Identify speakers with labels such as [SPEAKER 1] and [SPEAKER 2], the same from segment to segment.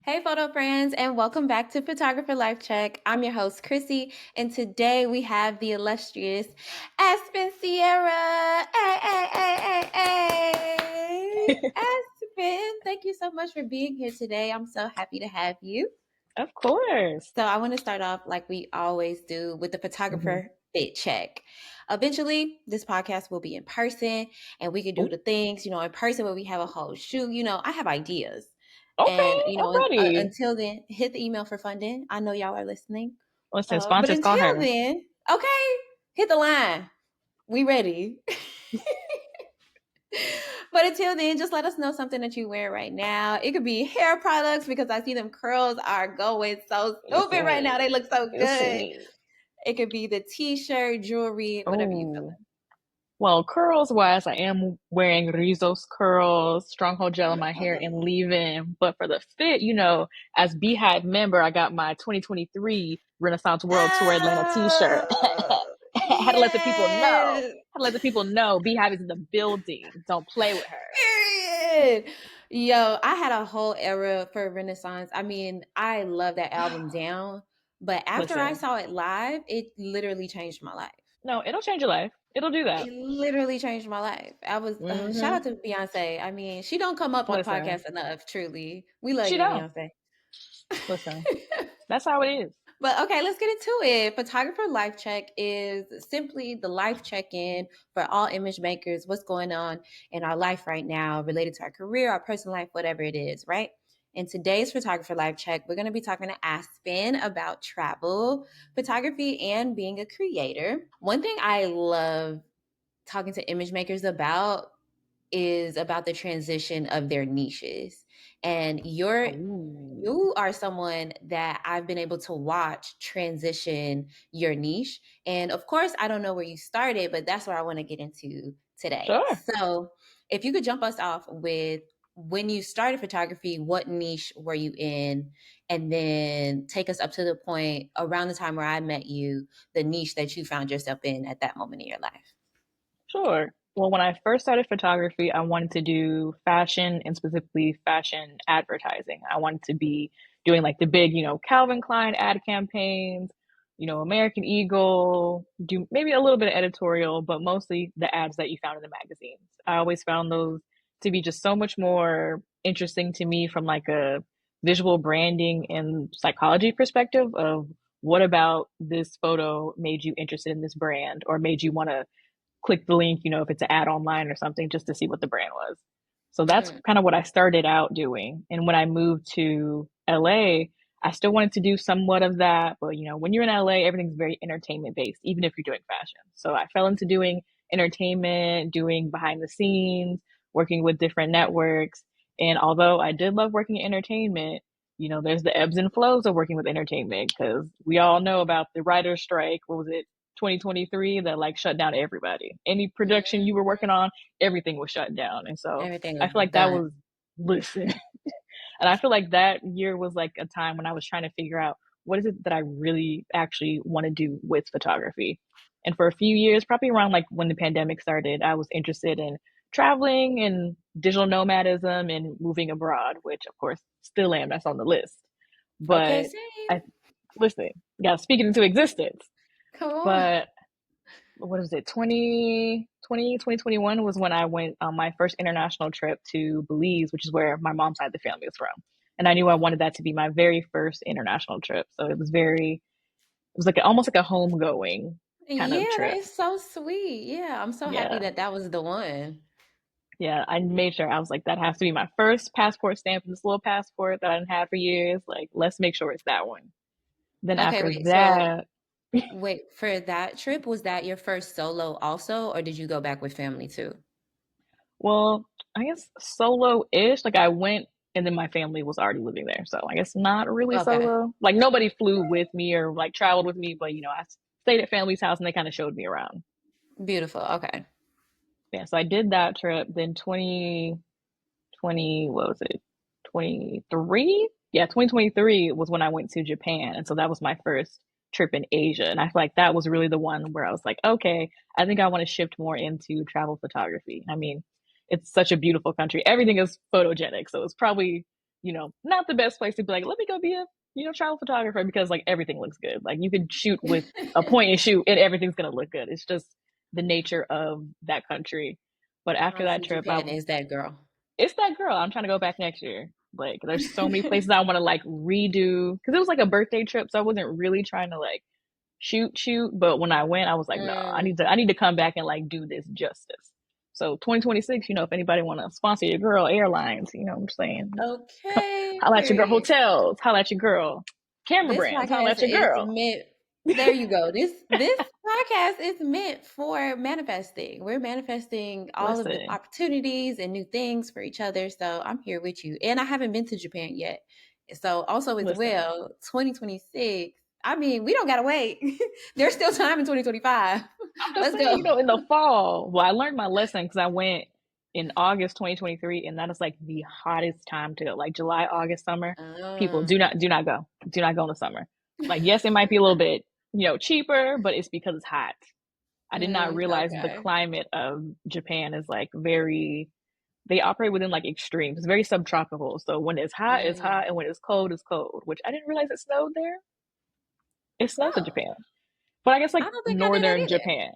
[SPEAKER 1] Hey, photo friends, and welcome back to Photographer Life Check. I'm your host, Qurissy, and today we have the illustrious Aspen Cierra. Hey. Aspen, thank you so much for being here today. I'm so happy to have you.
[SPEAKER 2] Of course.
[SPEAKER 1] So, I want to start off like we always do with the
[SPEAKER 2] hmm
[SPEAKER 1] photographer fit check. Eventually, this podcast will be in person and we can do
[SPEAKER 2] Oh,
[SPEAKER 1] the things, in person where we have a whole shoot. I have ideas. And,
[SPEAKER 2] okay, I'm ready.
[SPEAKER 1] until then, hit the email for funding. I know y'all are listening.
[SPEAKER 2] Listen,
[SPEAKER 1] But
[SPEAKER 2] sponsors call
[SPEAKER 1] until
[SPEAKER 2] her.
[SPEAKER 1] then, okay, hit the line. We ready. But until then, just let us know something that you wear right now. It could be hair products because I see them curls are going so stupid right
[SPEAKER 2] Listen,
[SPEAKER 1] now. They look so good.
[SPEAKER 2] listen.
[SPEAKER 1] It could be the t-shirt, jewelry, whatever you feel.
[SPEAKER 2] Oh, well, curls wise, I am wearing Rizos curls, stronghold gel in my hair, and leave-in. But for the fit, as Beehive member, I got my 2023 Renaissance World Tour Atlanta t-shirt.
[SPEAKER 1] Oh,
[SPEAKER 2] Had to let the people know.
[SPEAKER 1] yes.
[SPEAKER 2] Had to let the people know Beehive is in the building. Don't play with her.
[SPEAKER 1] Period. Yo, I had a whole era for Renaissance. I mean, I love that album down, but after I
[SPEAKER 2] Listen,
[SPEAKER 1] saw it live, it literally changed my life.
[SPEAKER 2] no, it'll change your life. It'll do that.
[SPEAKER 1] It literally changed my life. I was shout
[SPEAKER 2] hmm
[SPEAKER 1] out to Beyonce. I mean, she don't come up on the
[SPEAKER 2] Listen,
[SPEAKER 1] podcast enough. Truly, we love
[SPEAKER 2] she
[SPEAKER 1] you,
[SPEAKER 2] don't.
[SPEAKER 1] Beyonce.
[SPEAKER 2] Listen, that's how it is.
[SPEAKER 1] But okay, let's get into it. Photographer Life Check is simply the life check in for all image makers. What's going on in our life right now related to our career, our personal life, whatever it is, right? In today's Photographer Life Check, we're going to be talking to Aspen about travel, photography, and being a creator. One thing I love talking to image makers about is about the transition of their niches. And
[SPEAKER 2] Oh,
[SPEAKER 1] you are someone that I've been able to watch transition your niche. And of course, I don't know where you started, but that's what I want to get into today.
[SPEAKER 2] sure.
[SPEAKER 1] So, if you could jump us off with when you started photography, what niche were you in? And then take us up to the point around the time where I met you, the niche that you found yourself in at that moment in your life.
[SPEAKER 2] Sure. Well, when I first started photography, I wanted to do fashion and specifically fashion advertising. I wanted to be doing like the big, Calvin Klein ad campaigns, American Eagle, do maybe a little bit of editorial, but mostly the ads that you found in the magazines. I always found those to be just so much more interesting to me from like a visual branding and psychology perspective of what about this photo made you interested in this brand or made you want to click the link, if it's an ad online or something, just to see what the brand was. So that's
[SPEAKER 1] Mm.
[SPEAKER 2] kind of what I started out doing. And when I moved to LA, I still wanted to do somewhat of that. But, when you're in LA, everything's very entertainment based, even if you're doing fashion. So I fell into doing entertainment, doing behind the scenes, working with different networks. And although I did love working in entertainment, there's the ebbs and flows of working with entertainment because we all know about the writer's strike. What was it? 2023 that like shut down everybody. Any production you were working on, everything was shut down. And so
[SPEAKER 1] Everything
[SPEAKER 2] I
[SPEAKER 1] was
[SPEAKER 2] feel like that
[SPEAKER 1] done.
[SPEAKER 2] was listen. And I feel like that year was like a time when I was trying to figure out what is it that I really actually want to do with photography. And for a few years, probably around like when the pandemic started, I was interested in traveling and digital nomadism and moving abroad, which of course still am. That's on the list.
[SPEAKER 1] Okay,
[SPEAKER 2] But
[SPEAKER 1] same.
[SPEAKER 2] I listen, got to speak it into existence.
[SPEAKER 1] Come on.
[SPEAKER 2] But what was it 2021 was when I went on my first international trip to Belize, which is where my mom's side of the family is from, and I knew I wanted that to be my very first international trip, so it was like almost like a homegoing kind
[SPEAKER 1] Yeah,
[SPEAKER 2] of
[SPEAKER 1] that
[SPEAKER 2] trip.
[SPEAKER 1] is so sweet. Yeah, I'm so happy
[SPEAKER 2] Yeah,
[SPEAKER 1] that that was the one.
[SPEAKER 2] yeah, I made sure I was like that has to be my first passport stamp in this little passport that I didn't have for years, like let's make sure it's that one. Then
[SPEAKER 1] Okay,
[SPEAKER 2] after
[SPEAKER 1] wait. So,
[SPEAKER 2] that,
[SPEAKER 1] wait, for that trip, was that your first solo also, or did you go back with family too?
[SPEAKER 2] well, I guess solo-ish. Like I went and then my family was already living there. So I guess not really
[SPEAKER 1] Okay.
[SPEAKER 2] solo. Like nobody flew with me or like traveled with me, but I stayed at family's house and they kind of showed me around.
[SPEAKER 1] Beautiful. Okay.
[SPEAKER 2] Yeah, so I did that trip. Then 2020, what was it? 23? Yeah, 2023 was when I went to Japan. And so that was my first trip in Asia. And I feel like that was really the one where I was like, okay, I think I want to shift more into travel photography. I mean, it's such a beautiful country. Everything is photogenic. So it's probably not the best place to be like, let me go be a, travel photographer because like everything looks good. Like you could shoot with a point and shoot and everything's going to look good. It's just the nature of that country. But after that
[SPEAKER 1] Honestly,
[SPEAKER 2] trip,
[SPEAKER 1] Japan is that girl.
[SPEAKER 2] it's that girl. I'm trying to go back next year. Like there's so many places I want to like redo because it was like a birthday trip. So I wasn't really trying to like shoot. But when I went, I was like, no,
[SPEAKER 1] Mm,
[SPEAKER 2] I need to come back and like do this justice. So 2026, if anybody want to sponsor your girl airlines, what I'm saying,
[SPEAKER 1] okay,
[SPEAKER 2] holla at your girl
[SPEAKER 1] period.
[SPEAKER 2] hotels, holla at your girl camera
[SPEAKER 1] This
[SPEAKER 2] brands, holla
[SPEAKER 1] podcast
[SPEAKER 2] at your
[SPEAKER 1] is
[SPEAKER 2] girl.
[SPEAKER 1] meant. There you go. This podcast is meant for manifesting. We're manifesting all of the
[SPEAKER 2] Listen,
[SPEAKER 1] opportunities and new things for each other. So I'm here with you. And I haven't been to Japan yet. So also as
[SPEAKER 2] listen.
[SPEAKER 1] well, 2026. I mean, we don't gotta wait. There's still time in 2025.
[SPEAKER 2] I'm just
[SPEAKER 1] Let's
[SPEAKER 2] saying,
[SPEAKER 1] go.
[SPEAKER 2] in the fall. Well, I learned my lesson because I went in August 2023, and that is like the hottest time to go. Like July, August, summer. People
[SPEAKER 1] Um,
[SPEAKER 2] do not go. Do not go in the summer. Like, yes, it might be a little bit, cheaper, but it's because it's hot. I did not realize the
[SPEAKER 1] okay.
[SPEAKER 2] climate of Japan is like very. They operate within like extremes. It's very subtropical. So when it's
[SPEAKER 1] Mm.
[SPEAKER 2] hot, and when it's cold. Which I didn't realize it snowed there. It snows in
[SPEAKER 1] Oh,
[SPEAKER 2] Japan, but I guess
[SPEAKER 1] I
[SPEAKER 2] like
[SPEAKER 1] don't think I knew that
[SPEAKER 2] northern
[SPEAKER 1] either.
[SPEAKER 2] Japan.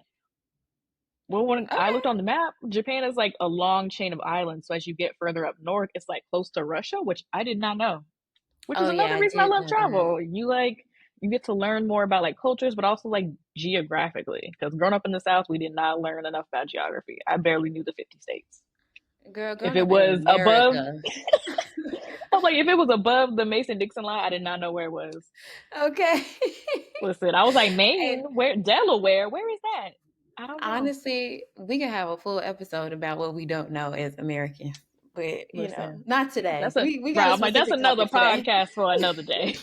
[SPEAKER 2] Well, when I looked
[SPEAKER 1] Okay.
[SPEAKER 2] on the map, Japan is like a long chain of islands. So as you get further up north, it's like close to Russia, which I did not know. Which is
[SPEAKER 1] Oh yeah,
[SPEAKER 2] another
[SPEAKER 1] I
[SPEAKER 2] reason I
[SPEAKER 1] did
[SPEAKER 2] love
[SPEAKER 1] know that.
[SPEAKER 2] travel. You get to learn more about like cultures, but also like geographically. Because growing up in the South, we did not learn enough about geography. I barely knew the 50 states.
[SPEAKER 1] Girl,
[SPEAKER 2] If
[SPEAKER 1] growing
[SPEAKER 2] it
[SPEAKER 1] up in
[SPEAKER 2] was above,
[SPEAKER 1] America.
[SPEAKER 2] I was like, if it was above the Mason Dixon line, I did not know where it was.
[SPEAKER 1] Okay.
[SPEAKER 2] Listen, I was like,
[SPEAKER 1] And
[SPEAKER 2] Maine, where Delaware, where is that? I don't know.
[SPEAKER 1] honestly, we can have a full episode about what we don't know as Americans. But,
[SPEAKER 2] Listen,
[SPEAKER 1] not today.
[SPEAKER 2] that's a
[SPEAKER 1] We got
[SPEAKER 2] right.
[SPEAKER 1] a
[SPEAKER 2] I'm like, that's
[SPEAKER 1] specific
[SPEAKER 2] another
[SPEAKER 1] topic today.
[SPEAKER 2] podcast for another day.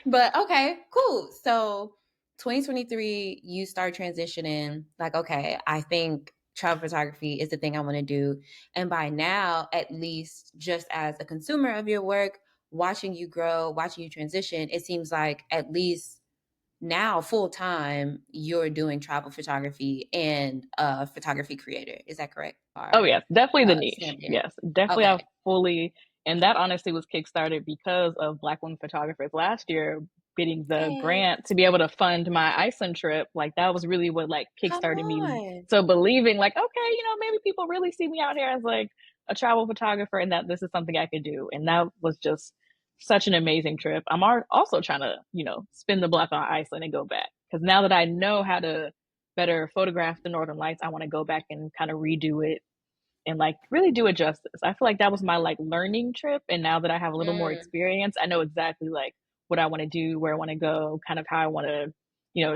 [SPEAKER 1] But okay, cool. So 2023, you start transitioning, like, okay, I think travel photography is the thing I want to do. And by now, at least just as a consumer of your work, watching you grow, watching you transition, it seems like at least now full time you're doing travel photography and a photography creator. Is that correct?
[SPEAKER 2] Oh
[SPEAKER 1] Or
[SPEAKER 2] yes, definitely the niche.
[SPEAKER 1] stamped in?
[SPEAKER 2] Yes, definitely.
[SPEAKER 1] Okay.
[SPEAKER 2] I've fully, and that honestly was kickstarted because of Black women photographers last year getting the
[SPEAKER 1] Hey,
[SPEAKER 2] grant to be able to fund my Iceland trip. Like that was really what like
[SPEAKER 1] come
[SPEAKER 2] kickstarted me
[SPEAKER 1] on.
[SPEAKER 2] to believing like, okay, maybe people really see me out here as like a travel photographer and that this is something I could do. And that was just such an amazing trip. I'm also trying to, spin the block on Iceland and go back because now that I know how to better photograph the Northern Lights, I want to go back and kind of redo it and like really do it justice. I feel like that was my like learning trip. And now that I have a little more
[SPEAKER 1] Mm.
[SPEAKER 2] experience, I know exactly like what I want to do, where I want to go, kind of how I want to,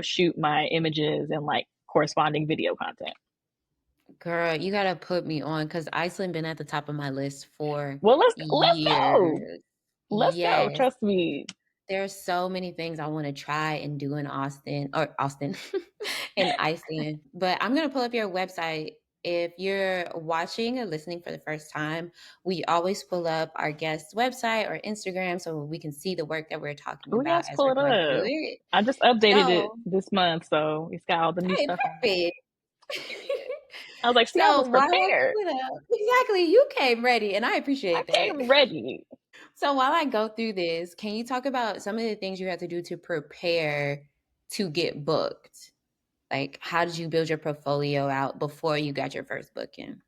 [SPEAKER 2] shoot my images and like corresponding video content.
[SPEAKER 1] Girl, you gotta put me on because Iceland been at the top of my list for
[SPEAKER 2] Well, let's go.
[SPEAKER 1] years.
[SPEAKER 2] Let's go.
[SPEAKER 1] Yes.
[SPEAKER 2] Trust me.
[SPEAKER 1] There's so many things I want to try and do in Austin in Iceland. But I'm gonna pull up your website. If you're watching or listening for the first time, we always pull up our guest's website or Instagram so we can see the work that we're talking
[SPEAKER 2] Oh
[SPEAKER 1] about
[SPEAKER 2] yes,
[SPEAKER 1] as
[SPEAKER 2] pull
[SPEAKER 1] we're
[SPEAKER 2] it
[SPEAKER 1] going through
[SPEAKER 2] up.
[SPEAKER 1] it.
[SPEAKER 2] I just updated it
[SPEAKER 1] So,
[SPEAKER 2] this month, so it's got all the new
[SPEAKER 1] hey,
[SPEAKER 2] stuff on there.
[SPEAKER 1] perfect.
[SPEAKER 2] Period. I was like, see, I
[SPEAKER 1] So
[SPEAKER 2] was
[SPEAKER 1] while I
[SPEAKER 2] prepared.
[SPEAKER 1] pull it up, exactly, you came ready, and I
[SPEAKER 2] I
[SPEAKER 1] appreciate that.
[SPEAKER 2] came ready.
[SPEAKER 1] So while I go through this, can you talk about some of the things you have to do to prepare to get booked? Like, how did you build your portfolio out before you got your first booking?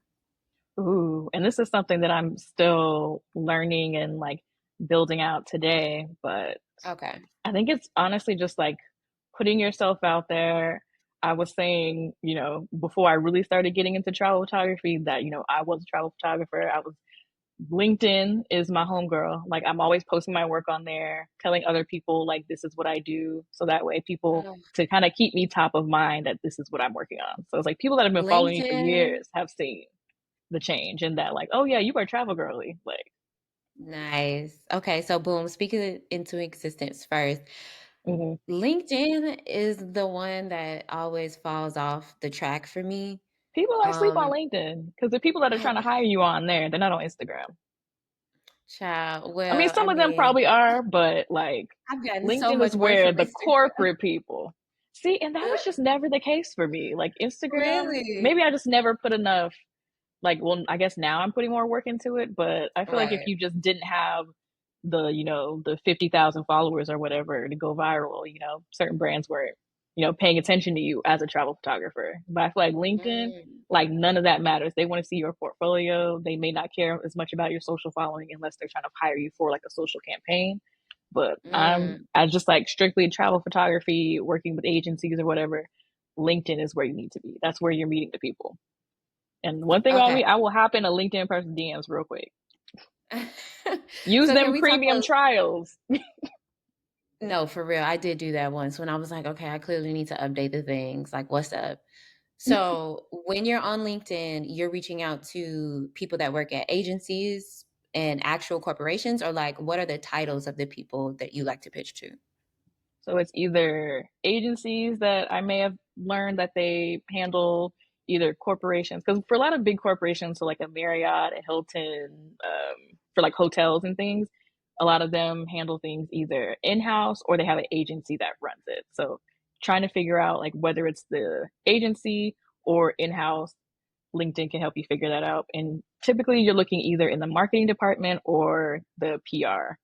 [SPEAKER 2] Ooh, and this is something that I'm still learning and like building out today, but
[SPEAKER 1] Okay.
[SPEAKER 2] I think it's honestly just like putting yourself out there. I was saying, before I really started getting into travel photography that, I was a travel photographer. I was LinkedIn is my homegirl. Like I'm always posting my work on there, telling other people like this is what I do. So that way people
[SPEAKER 1] Oh,
[SPEAKER 2] to kind of keep me top of mind that this is what I'm working on. So it's like people that have been following me for
[SPEAKER 1] LinkedIn.
[SPEAKER 2] years have seen the change and that like, oh yeah, you are a travel girly. Like,
[SPEAKER 1] Nice. Okay, so boom, speaking it into existence first.
[SPEAKER 2] mhm.
[SPEAKER 1] LinkedIn is the one that always falls off the track for me.
[SPEAKER 2] People like sleep on
[SPEAKER 1] Um,
[SPEAKER 2] LinkedIn because the people that are
[SPEAKER 1] I,
[SPEAKER 2] trying to hire you on there, they're not on Instagram.
[SPEAKER 1] child,
[SPEAKER 2] I mean,
[SPEAKER 1] well, I
[SPEAKER 2] some of them
[SPEAKER 1] mean,
[SPEAKER 2] probably are, but like
[SPEAKER 1] I've gotten so
[SPEAKER 2] LinkedIn is
[SPEAKER 1] much work
[SPEAKER 2] where
[SPEAKER 1] from
[SPEAKER 2] the
[SPEAKER 1] Instagram.
[SPEAKER 2] corporate people see, and that was just never the case for me. Like Instagram,
[SPEAKER 1] Really?
[SPEAKER 2] maybe I just never put enough like, well, I guess now I'm putting more work into it, but I feel like if
[SPEAKER 1] Right.
[SPEAKER 2] you just didn't have the 50,000 followers or whatever to go viral, certain brands were, paying attention to you as a travel photographer. But I feel like LinkedIn,
[SPEAKER 1] Mm,
[SPEAKER 2] like none of that matters. They want to see your portfolio. They may not care as much about your social following unless they're trying to hire you for like a social campaign. But
[SPEAKER 1] mm.
[SPEAKER 2] I just like strictly travel photography, working with agencies or whatever. LinkedIn is where you need to be. That's where you're meeting the people. And one thing about
[SPEAKER 1] Okay.
[SPEAKER 2] me, I will hop in a LinkedIn person DMs real quick. Use
[SPEAKER 1] So can
[SPEAKER 2] them
[SPEAKER 1] we talk
[SPEAKER 2] premium
[SPEAKER 1] a
[SPEAKER 2] trials.
[SPEAKER 1] no, for real. I did do that once when I was like, okay, I clearly need to update the things. Like, what's up? So when you're on LinkedIn, you're reaching out to people that work at agencies and actual corporations, or like, what are the titles of the people that you like to pitch to?
[SPEAKER 2] So it's either agencies that I may have learned that they handle either corporations, because for a lot of big corporations, so like a Marriott, a Hilton, for like hotels and things, a lot of them handle things either in-house or they have an agency that runs it. So trying to figure out like whether it's the agency or in-house, LinkedIn can help you figure that out. And typically you're looking either in the marketing department or the PR.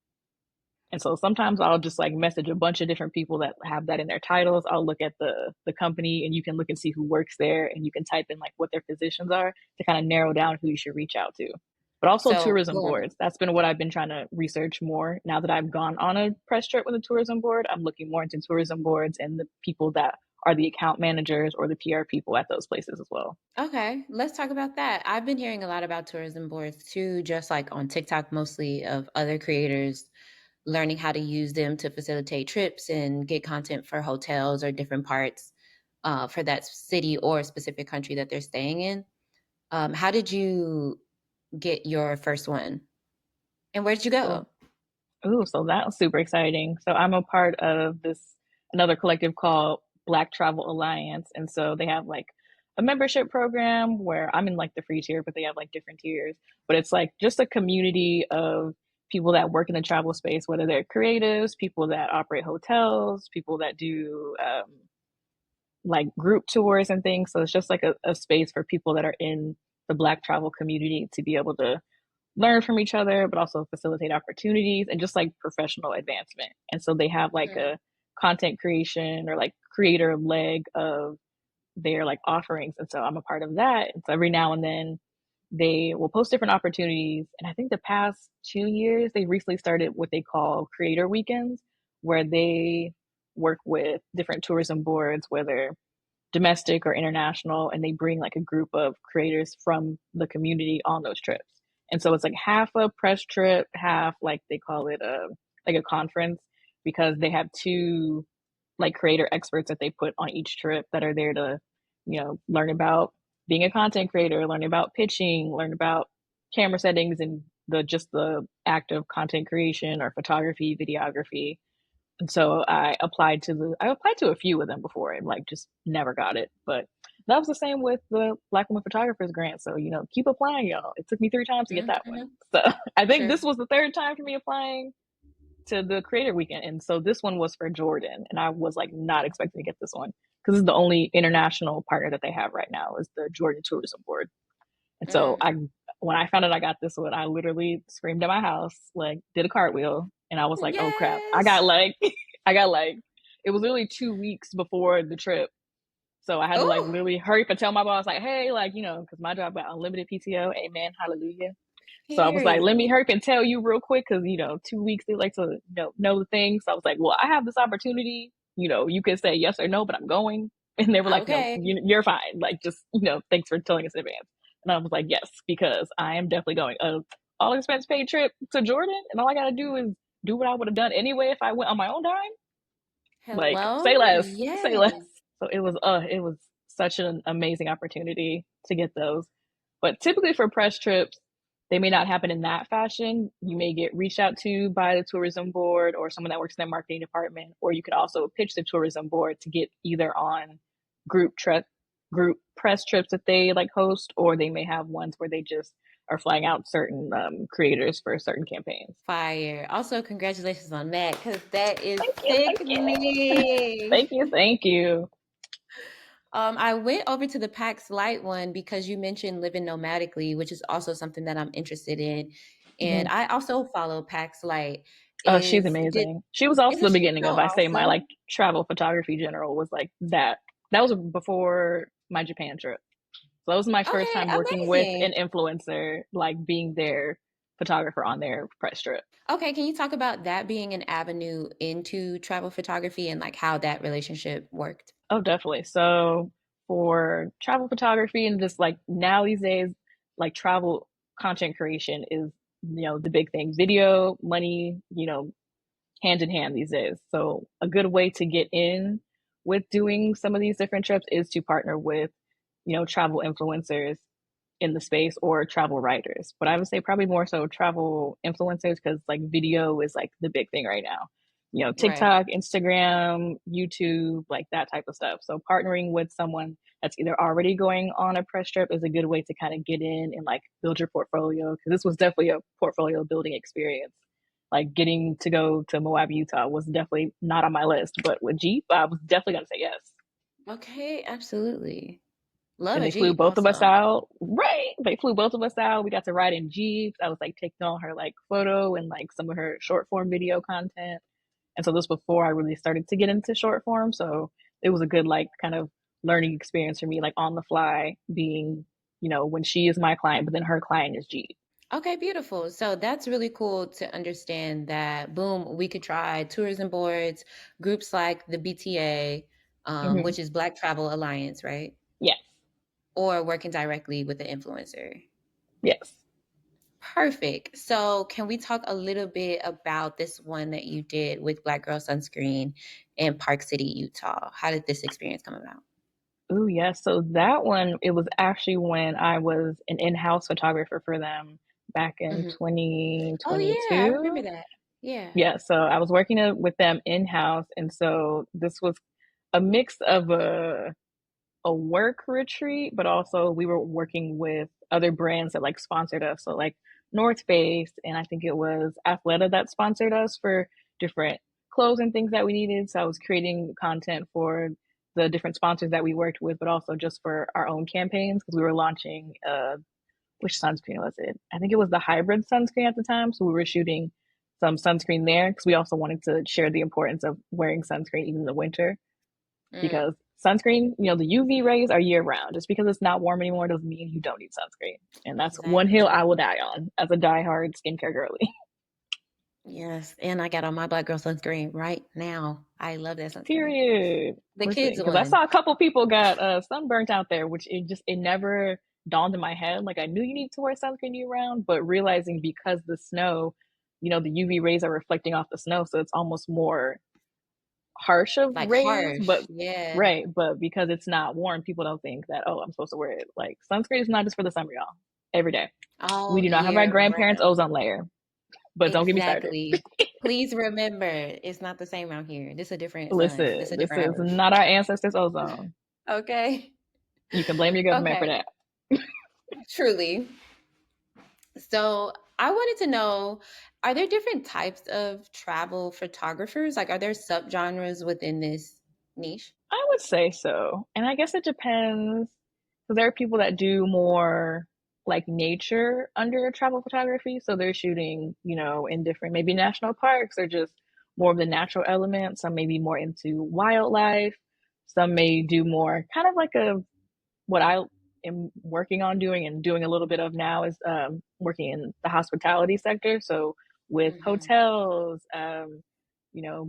[SPEAKER 2] And so sometimes I'll just like message a bunch of different people that have that in their titles. I'll look at the company and you can look and see who works there and you can type in like what their positions are to kind of narrow down who you should reach out to. But also
[SPEAKER 1] So,
[SPEAKER 2] tourism boards. That's been what I've been trying to research more. Now that I've gone on a press trip with a tourism board, I'm looking more into tourism boards and the people that are the account managers or the PR people at those places as well.
[SPEAKER 1] okay, let's talk about that. I've been hearing a lot about tourism boards too, just like on TikTok, mostly of other creators learning how to use them to facilitate trips and get content for hotels or different parts for that city or specific country that they're staying in. How did you get your first one? And where did you go?
[SPEAKER 2] So Ooh, so that was super exciting. So I'm a part of this another collective called Black Travel Alliance. And so they have like a membership program where I'm in like the free tier, but they have like different tiers. But it's like just a community of people that work in the travel space, whether they're creatives, people that operate hotels, people that do like group tours and things. So it's just like a space for people that are in the Black travel community to be able to learn from each other, but also facilitate opportunities and just like professional advancement. And so they have like
[SPEAKER 1] Mm,
[SPEAKER 2] a content creation or like creator leg of their like offerings. And so I'm a part of that. And so every now and then they will post different opportunities. And I think the past 2 years, they recently started what they call creator weekends, where they work with different tourism boards, whether domestic or international, and they bring like a group of creators from the community on those trips. And so it's like half a press trip, half like they call it a like a conference because they have two like creator experts that they put on each trip that are there to, learn about being a content creator, learn about pitching, learn about camera settings and the act of content creation or photography, videography. And so I applied to a few of them before and like just never got it. But that was the same with the Black Women Photographers Grant. So, keep applying, y'all. It took me 3 times to get that one.
[SPEAKER 1] mhm,
[SPEAKER 2] So I think
[SPEAKER 1] sure.
[SPEAKER 2] this was the third time for me applying to the creator weekend. And so this one was for Jordan. And I was like not expecting to get this one because it's the only international partner that they have right now is the Jordan Tourism Board. And so
[SPEAKER 1] Mm.
[SPEAKER 2] when I found out I got this one, I literally screamed at my house, like did a cartwheel, and I was like, "Oh crap!" I got
[SPEAKER 1] Yes.
[SPEAKER 2] like, I got like, it was really 2 weeks before the trip, so I had to like
[SPEAKER 1] Oh,
[SPEAKER 2] literally hurry up and tell my boss, like, "Hey, like because my job got unlimited PTO, amen, hallelujah." So I was like, "Let me
[SPEAKER 1] period.
[SPEAKER 2] hurry up and tell you real quick, because 2 weeks they like to know the things." So I was like, "Well, I have this opportunity. You could say yes or no, but I'm going." And they were like, "No,
[SPEAKER 1] Okay.
[SPEAKER 2] you're fine. Like, just thanks for telling us in advance." And I was like, "Yes, because I am definitely going. A all expense paid trip to Jordan, and all I gotta do is do what I would have done anyway if I went on my own dime. Like, say
[SPEAKER 1] Hello?
[SPEAKER 2] less, say less."
[SPEAKER 1] Yes.
[SPEAKER 2] So it was such an amazing opportunity to get those. But typically for press trips, they may not happen in that fashion. You may get reached out to by the tourism board or someone that works in their marketing department, or you could also pitch the tourism board to get either on group trip, group press trips that they like host, or they may have ones where they just are flying out certain creators for certain campaigns.
[SPEAKER 1] Fire. Also, congratulations on that because that is
[SPEAKER 2] Thank you, thank you,
[SPEAKER 1] sickening.
[SPEAKER 2] thank you, thank you.
[SPEAKER 1] I went over to the PAX Light one because you mentioned living nomadically, which is also something that I'm interested in. And
[SPEAKER 2] Mhm.
[SPEAKER 1] I also follow PAX Light.
[SPEAKER 2] Oh, she's
[SPEAKER 1] Is did
[SPEAKER 2] amazing. She was also
[SPEAKER 1] Isn't
[SPEAKER 2] the
[SPEAKER 1] she
[SPEAKER 2] beginning
[SPEAKER 1] so
[SPEAKER 2] of, I say, my
[SPEAKER 1] awesome?
[SPEAKER 2] like travel photography general was like that. That was before my Japan trip. So that was my first
[SPEAKER 1] Okay,
[SPEAKER 2] time working with
[SPEAKER 1] amazing.
[SPEAKER 2] an influencer, like being their photographer on their press trip.
[SPEAKER 1] Okay, can you talk about that being an avenue into travel photography and like how that relationship worked?
[SPEAKER 2] Oh, definitely. So for travel photography and just like now these days, like travel content creation is, the big thing. Video, money, hand in hand these days. So a good way to get in with doing some of these different trips is to partner with, travel influencers in the space or travel writers. But I would say probably more so travel influencers because like video is like the big thing right now.
[SPEAKER 1] Right.
[SPEAKER 2] TikTok, Instagram, YouTube, like that type of stuff. So partnering with someone that's either already going on a press trip is a good way to kind of get in and like build your portfolio because this was definitely a portfolio building experience. Like getting to go to Moab, Utah was definitely not on my list, but with Jeep, I was definitely gonna say yes.
[SPEAKER 1] Okay, absolutely. Love
[SPEAKER 2] And
[SPEAKER 1] a
[SPEAKER 2] they flew
[SPEAKER 1] Jeep
[SPEAKER 2] both of us
[SPEAKER 1] also.
[SPEAKER 2] out. Right. They flew both of us out. We got to ride in Jeeps. I was like taking all her like photo and like some of her short form video content. And so this was before I really started to get into short form. So it was a good like kind of learning experience for me, like on the fly, being, when she is my client, but then her client is Jeep.
[SPEAKER 1] Okay, beautiful. So that's really cool to understand that, boom, we could try tourism boards, groups like the BTA,
[SPEAKER 2] Mm-hmm.
[SPEAKER 1] which is Black Travel Alliance, right?
[SPEAKER 2] Yes.
[SPEAKER 1] Or working directly with the influencer.
[SPEAKER 2] Yes.
[SPEAKER 1] Perfect. So, can we talk a little bit about this one that you did with Black Girl Sunscreen in Park City, Utah? How did this experience come about?
[SPEAKER 2] Ooh, yes. So that one, it was actually when I was an in-house photographer for them back in
[SPEAKER 1] Hmm. Oh, yeah, I remember
[SPEAKER 2] 2022.
[SPEAKER 1] that. Yeah.
[SPEAKER 2] Yeah, so I was working with them in-house, and so this was a mix of a work retreat, but also we were working with other brands that like sponsored us. So like North Face, and I think it was Athleta that sponsored us for different clothes and things that we needed. So I was creating content for the different sponsors that we worked with, but also just for our own campaigns because we were launching which sunscreen was it? I think it was the hybrid sunscreen at the time. So we were shooting some sunscreen there because we also wanted to share the importance of wearing sunscreen even in the winter
[SPEAKER 1] Mm,
[SPEAKER 2] because sunscreen, the UV rays are year round. Just because it's not warm anymore doesn't mean you don't need sunscreen. And that's one hill I
[SPEAKER 1] exactly.
[SPEAKER 2] will die on as a diehard skincare girly.
[SPEAKER 1] Yes, and I got on my Black Girl Sunscreen right now. I love that sunscreen.
[SPEAKER 2] Period.
[SPEAKER 1] The
[SPEAKER 2] Listen,
[SPEAKER 1] kids
[SPEAKER 2] because I
[SPEAKER 1] one.
[SPEAKER 2] saw a couple people got sunburnt out there, which it never dawned in my head. Like I knew you need to wear sunscreen year round, but realizing because the snow, the UV rays are reflecting off the snow, so it's almost more harsh of
[SPEAKER 1] Like
[SPEAKER 2] rays.
[SPEAKER 1] harsh.
[SPEAKER 2] But
[SPEAKER 1] Yeah.
[SPEAKER 2] right, but because it's not warm, people don't think that I'm supposed to wear it. Like sunscreen is not just for the summer, y'all. Every day. We
[SPEAKER 1] All
[SPEAKER 2] do not have our
[SPEAKER 1] year
[SPEAKER 2] grandparents'
[SPEAKER 1] round.
[SPEAKER 2] ozone layer, but don't get me started.
[SPEAKER 1] Exactly. Please remember, it's not the same out here. This a different sun. This
[SPEAKER 2] Listen,
[SPEAKER 1] a
[SPEAKER 2] this
[SPEAKER 1] different
[SPEAKER 2] is
[SPEAKER 1] earth.
[SPEAKER 2] not our ancestors' ozone.
[SPEAKER 1] Okay.
[SPEAKER 2] You can blame your government for
[SPEAKER 1] Okay.
[SPEAKER 2] that.
[SPEAKER 1] Truly. So I wanted to know, are there different types of travel photographers? Like, are there subgenres within this niche?
[SPEAKER 2] I would say so. And I guess it depends. Because there are people that do more like nature under travel photography. So they're shooting, in different maybe national parks or just more of the natural elements. Some may be more into wildlife. Some may do more kind of like what I am working on doing and doing a little bit of now is working in the hospitality sector. So with
[SPEAKER 1] Hmm.
[SPEAKER 2] hotels,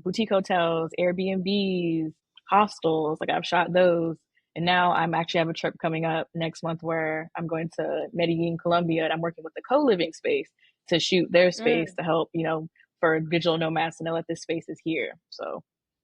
[SPEAKER 2] boutique hotels, Airbnbs, hostels, like I've shot those. And now I'm actually have a trip coming up next month where I'm going to Medellin, Colombia, and I'm working with the co-living space to shoot their space
[SPEAKER 1] Mm,
[SPEAKER 2] to help, for digital nomads to know that this space is here. So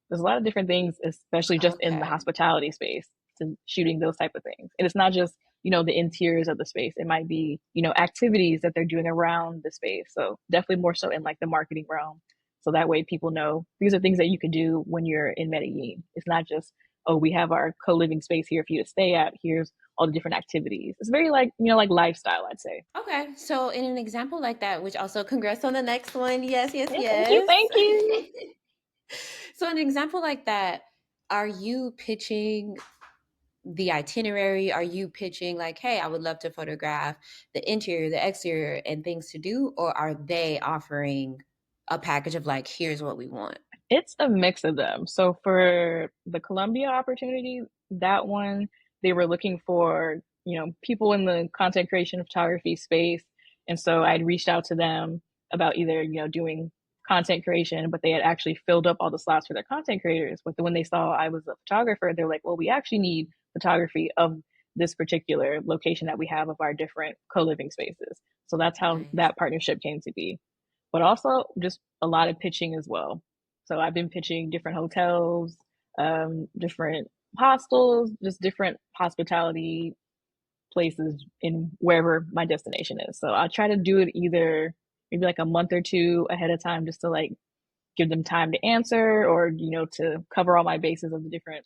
[SPEAKER 2] there's a lot of different things, especially just in the
[SPEAKER 1] okay.
[SPEAKER 2] hospitality space to shooting those type of things. And it's not just, the interiors of the space. It might be, activities that they're doing around the space. So definitely more so in like the marketing realm. So that way people know these are things that you can do when you're in Medellin. It's not just, oh, we have our co-living space here for you to stay at. Here's all the different activities. It's very like, like lifestyle, I'd say.
[SPEAKER 1] Okay. So, in an example like that, which also congrats on the next one. Yes, yes,
[SPEAKER 2] Yeah, thank you.
[SPEAKER 1] yes.
[SPEAKER 2] Thank you.
[SPEAKER 1] So, an example like that, are you pitching the itinerary? Are you pitching like, hey, I would love to photograph the interior, the exterior, and things to do? Or are they offering a package of like, here's what we want?
[SPEAKER 2] It's a mix of them. So for the Columbia opportunity, that one, they were looking for, people in the content creation photography space. And so I'd reached out to them about either, doing content creation, but they had actually filled up all the slots for their content creators. But when they saw I was a photographer, they're like, well, we actually need photography of this particular location that we have of our different co-living spaces. So that's how
[SPEAKER 1] Nice.
[SPEAKER 2] that partnership came to be. But also just a lot of pitching as well. So I've been pitching different hotels, different hostels, just different hospitality places in wherever my destination is. So I'll try to do it either maybe like a month or two ahead of time just to like give them time to answer or, to cover all my bases of the different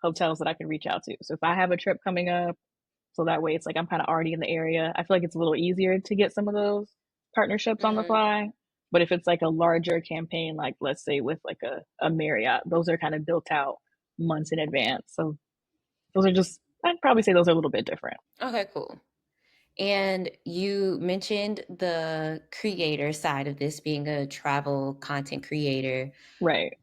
[SPEAKER 2] hotels that I can reach out to. So if I have a trip coming up, so that way it's like I'm kind of already in the area. I feel like it's a little easier to get some of those partnerships on the
[SPEAKER 1] Hmm.
[SPEAKER 2] fly. But if it's like a larger campaign, like let's say with like a Marriott, those are kind of built out months in advance. So those are just, I'd probably say those are a little bit different.
[SPEAKER 1] Okay, cool. And you mentioned the creator side of this being a travel content creator.
[SPEAKER 2] Right.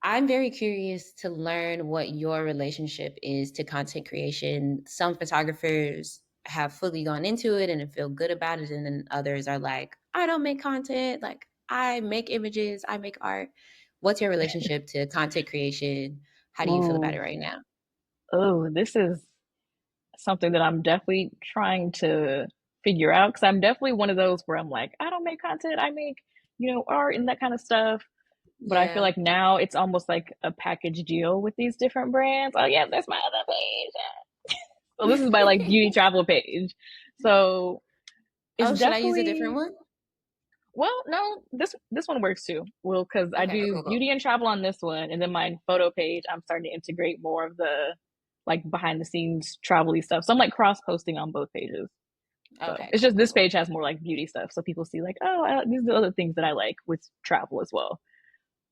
[SPEAKER 1] I'm very curious to learn what your relationship is to content creation. Some photographers have fully gone into it and feel good about it, and then others are like, I don't make content, like I make images, I make art. What's your relationship to content creation? How do you feel about it
[SPEAKER 2] Oh,
[SPEAKER 1] right now?
[SPEAKER 2] this is something that I'm definitely trying to figure out because I'm definitely one of those where I'm like, I don't make content, I make, art and that kind of stuff. But I feel
[SPEAKER 1] Yeah.
[SPEAKER 2] like now it's almost like a package deal with these different brands. Oh yeah, that's my other page. So this is my like beauty travel page. So it's
[SPEAKER 1] Oh, should I use a different
[SPEAKER 2] definitely,
[SPEAKER 1] one?
[SPEAKER 2] well, no, this one works too. Well, because I
[SPEAKER 1] Okay,
[SPEAKER 2] do
[SPEAKER 1] cool, cool.
[SPEAKER 2] beauty and travel on this one, and then my photo page, I'm starting to integrate more of the like behind the scenes travel stuff. So I'm like cross posting on both pages. So
[SPEAKER 1] Okay,
[SPEAKER 2] it's
[SPEAKER 1] cool,
[SPEAKER 2] just
[SPEAKER 1] cool,
[SPEAKER 2] this
[SPEAKER 1] cool.
[SPEAKER 2] page has more like beauty stuff, so people see like, oh, these are the other things that I like with travel as well.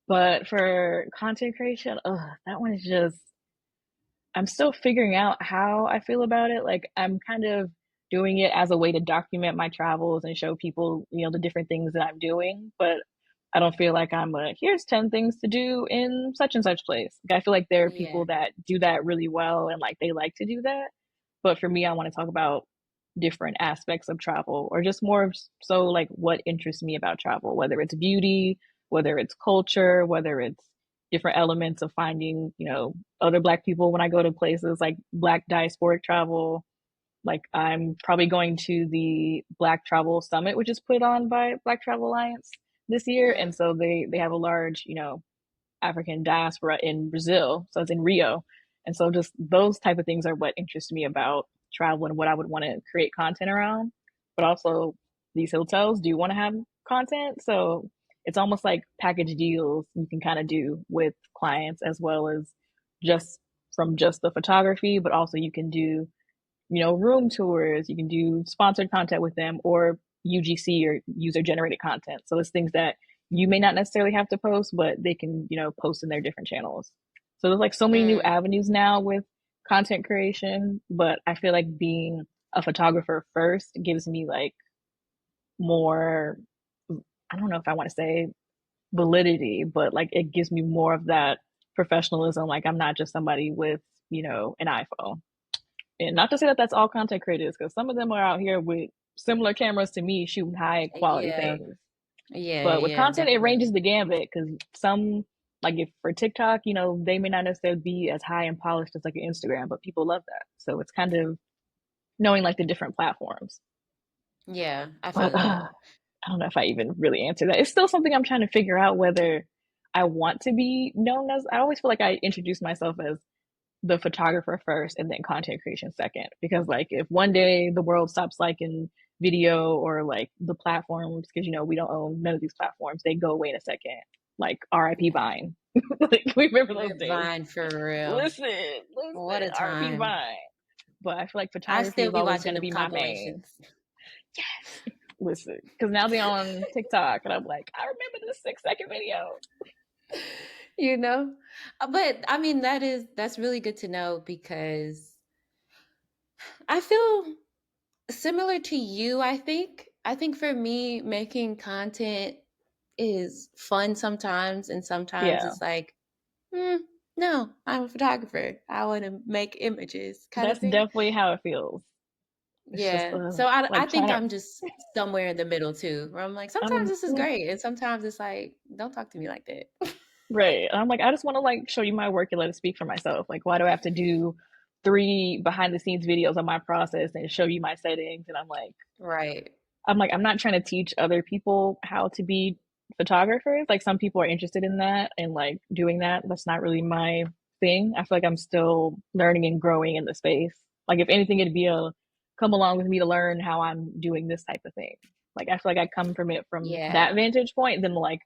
[SPEAKER 2] But for content creation, that one is just I'm still figuring out how I feel about it. Like I'm kind of doing it as a way to document my travels and show people, the different things that I'm doing, but I don't feel like I'm a here's 10 things to do in such and such place. Like I feel like there are
[SPEAKER 1] Yeah.
[SPEAKER 2] people that do that really well and like they like to do that. But for me, I want to talk about different aspects of travel or just more so like what interests me about travel, whether it's beauty, whether it's culture, whether it's different elements of finding, other Black people when I go to places like Black diasporic travel. Like I'm probably going to the Black Travel Summit, which is put on by Black Travel Alliance this year. And
[SPEAKER 1] Mm,
[SPEAKER 2] so they have a large, African diaspora in Brazil. So it's in Rio. And so just those type of things are what interest me about travel and what I would want to create content around. But also these hotels do want to have content. So it's almost like package deals you can kind of do with clients as well as just from just the photography, but also you can do, room tours, you can do sponsored content with them or UGC or user generated content. So it's things that you may not necessarily have to post, but they can, post in their different channels. So there's like so many new
[SPEAKER 1] mm,
[SPEAKER 2] avenues now with content creation, but I feel like being a photographer first gives me like more, I don't know if I want to say validity, but like it gives me more of that professionalism. Like I'm not just somebody with, an iPhone. And not to say that that's all content creators, because some of them are out here with similar cameras to me shooting high quality
[SPEAKER 1] yeah.
[SPEAKER 2] things.
[SPEAKER 1] Yeah,
[SPEAKER 2] But with
[SPEAKER 1] yeah,
[SPEAKER 2] content, it ranges
[SPEAKER 1] definitely.
[SPEAKER 2] the gambit because some, like if for TikTok, they may not necessarily be as high and polished as like an Instagram, but people love that. So it's kind of knowing like the different platforms.
[SPEAKER 1] Yeah, I
[SPEAKER 2] But
[SPEAKER 1] feel that.
[SPEAKER 2] I don't know if I even really answer that. It's still something I'm trying to figure out whether I want to be known as. I always feel like I introduce myself as the photographer first and then content creation second. Because like if one day the world stops liking video or like the platforms, because we don't own none of these platforms, they go away in a second. Like RIP
[SPEAKER 1] Yeah.
[SPEAKER 2] Vine. Like we remember those
[SPEAKER 1] Rip
[SPEAKER 2] days.
[SPEAKER 1] Vine for real.
[SPEAKER 2] Listen,
[SPEAKER 1] What a
[SPEAKER 2] RIP
[SPEAKER 1] time.
[SPEAKER 2] Vine. But I feel like
[SPEAKER 1] I
[SPEAKER 2] photography
[SPEAKER 1] still
[SPEAKER 2] is
[SPEAKER 1] be
[SPEAKER 2] always
[SPEAKER 1] watching
[SPEAKER 2] going to
[SPEAKER 1] them
[SPEAKER 2] be my main.
[SPEAKER 1] compilations.
[SPEAKER 2] Yes. Listen, because now they're on TikTok and I'm like, I remember this 6 second video.
[SPEAKER 1] you know? But I mean that's really good to know because I feel similar to you, I think. I think for me, making content is fun sometimes, and sometimes
[SPEAKER 2] Yeah,
[SPEAKER 1] it's like, "Mm, no, I'm a photographer. I want to make images," kind of
[SPEAKER 2] that's
[SPEAKER 1] thing.
[SPEAKER 2] definitely how it feels. It's just
[SPEAKER 1] Yeah. So I
[SPEAKER 2] like trying
[SPEAKER 1] think
[SPEAKER 2] to.
[SPEAKER 1] I'm just somewhere in the middle too, where I'm like, sometimes
[SPEAKER 2] I'm
[SPEAKER 1] this is great, and sometimes it's like, don't talk to me like that.
[SPEAKER 2] right. I'm like, I just want to like show you my work and let it speak for myself. Like, why do I have to do three behind the scenes videos on my process and show you my settings? And
[SPEAKER 1] Right.
[SPEAKER 2] I'm not trying to teach other people how to be photographers. Like some people are interested in that and like doing that. That's not really my thing. I feel like I'm still learning and growing in the space. Like if anything, it'd be a come along with me to learn how I'm doing this type of thing. Like I feel like I come from it from that
[SPEAKER 1] Yeah.
[SPEAKER 2] vantage point, then like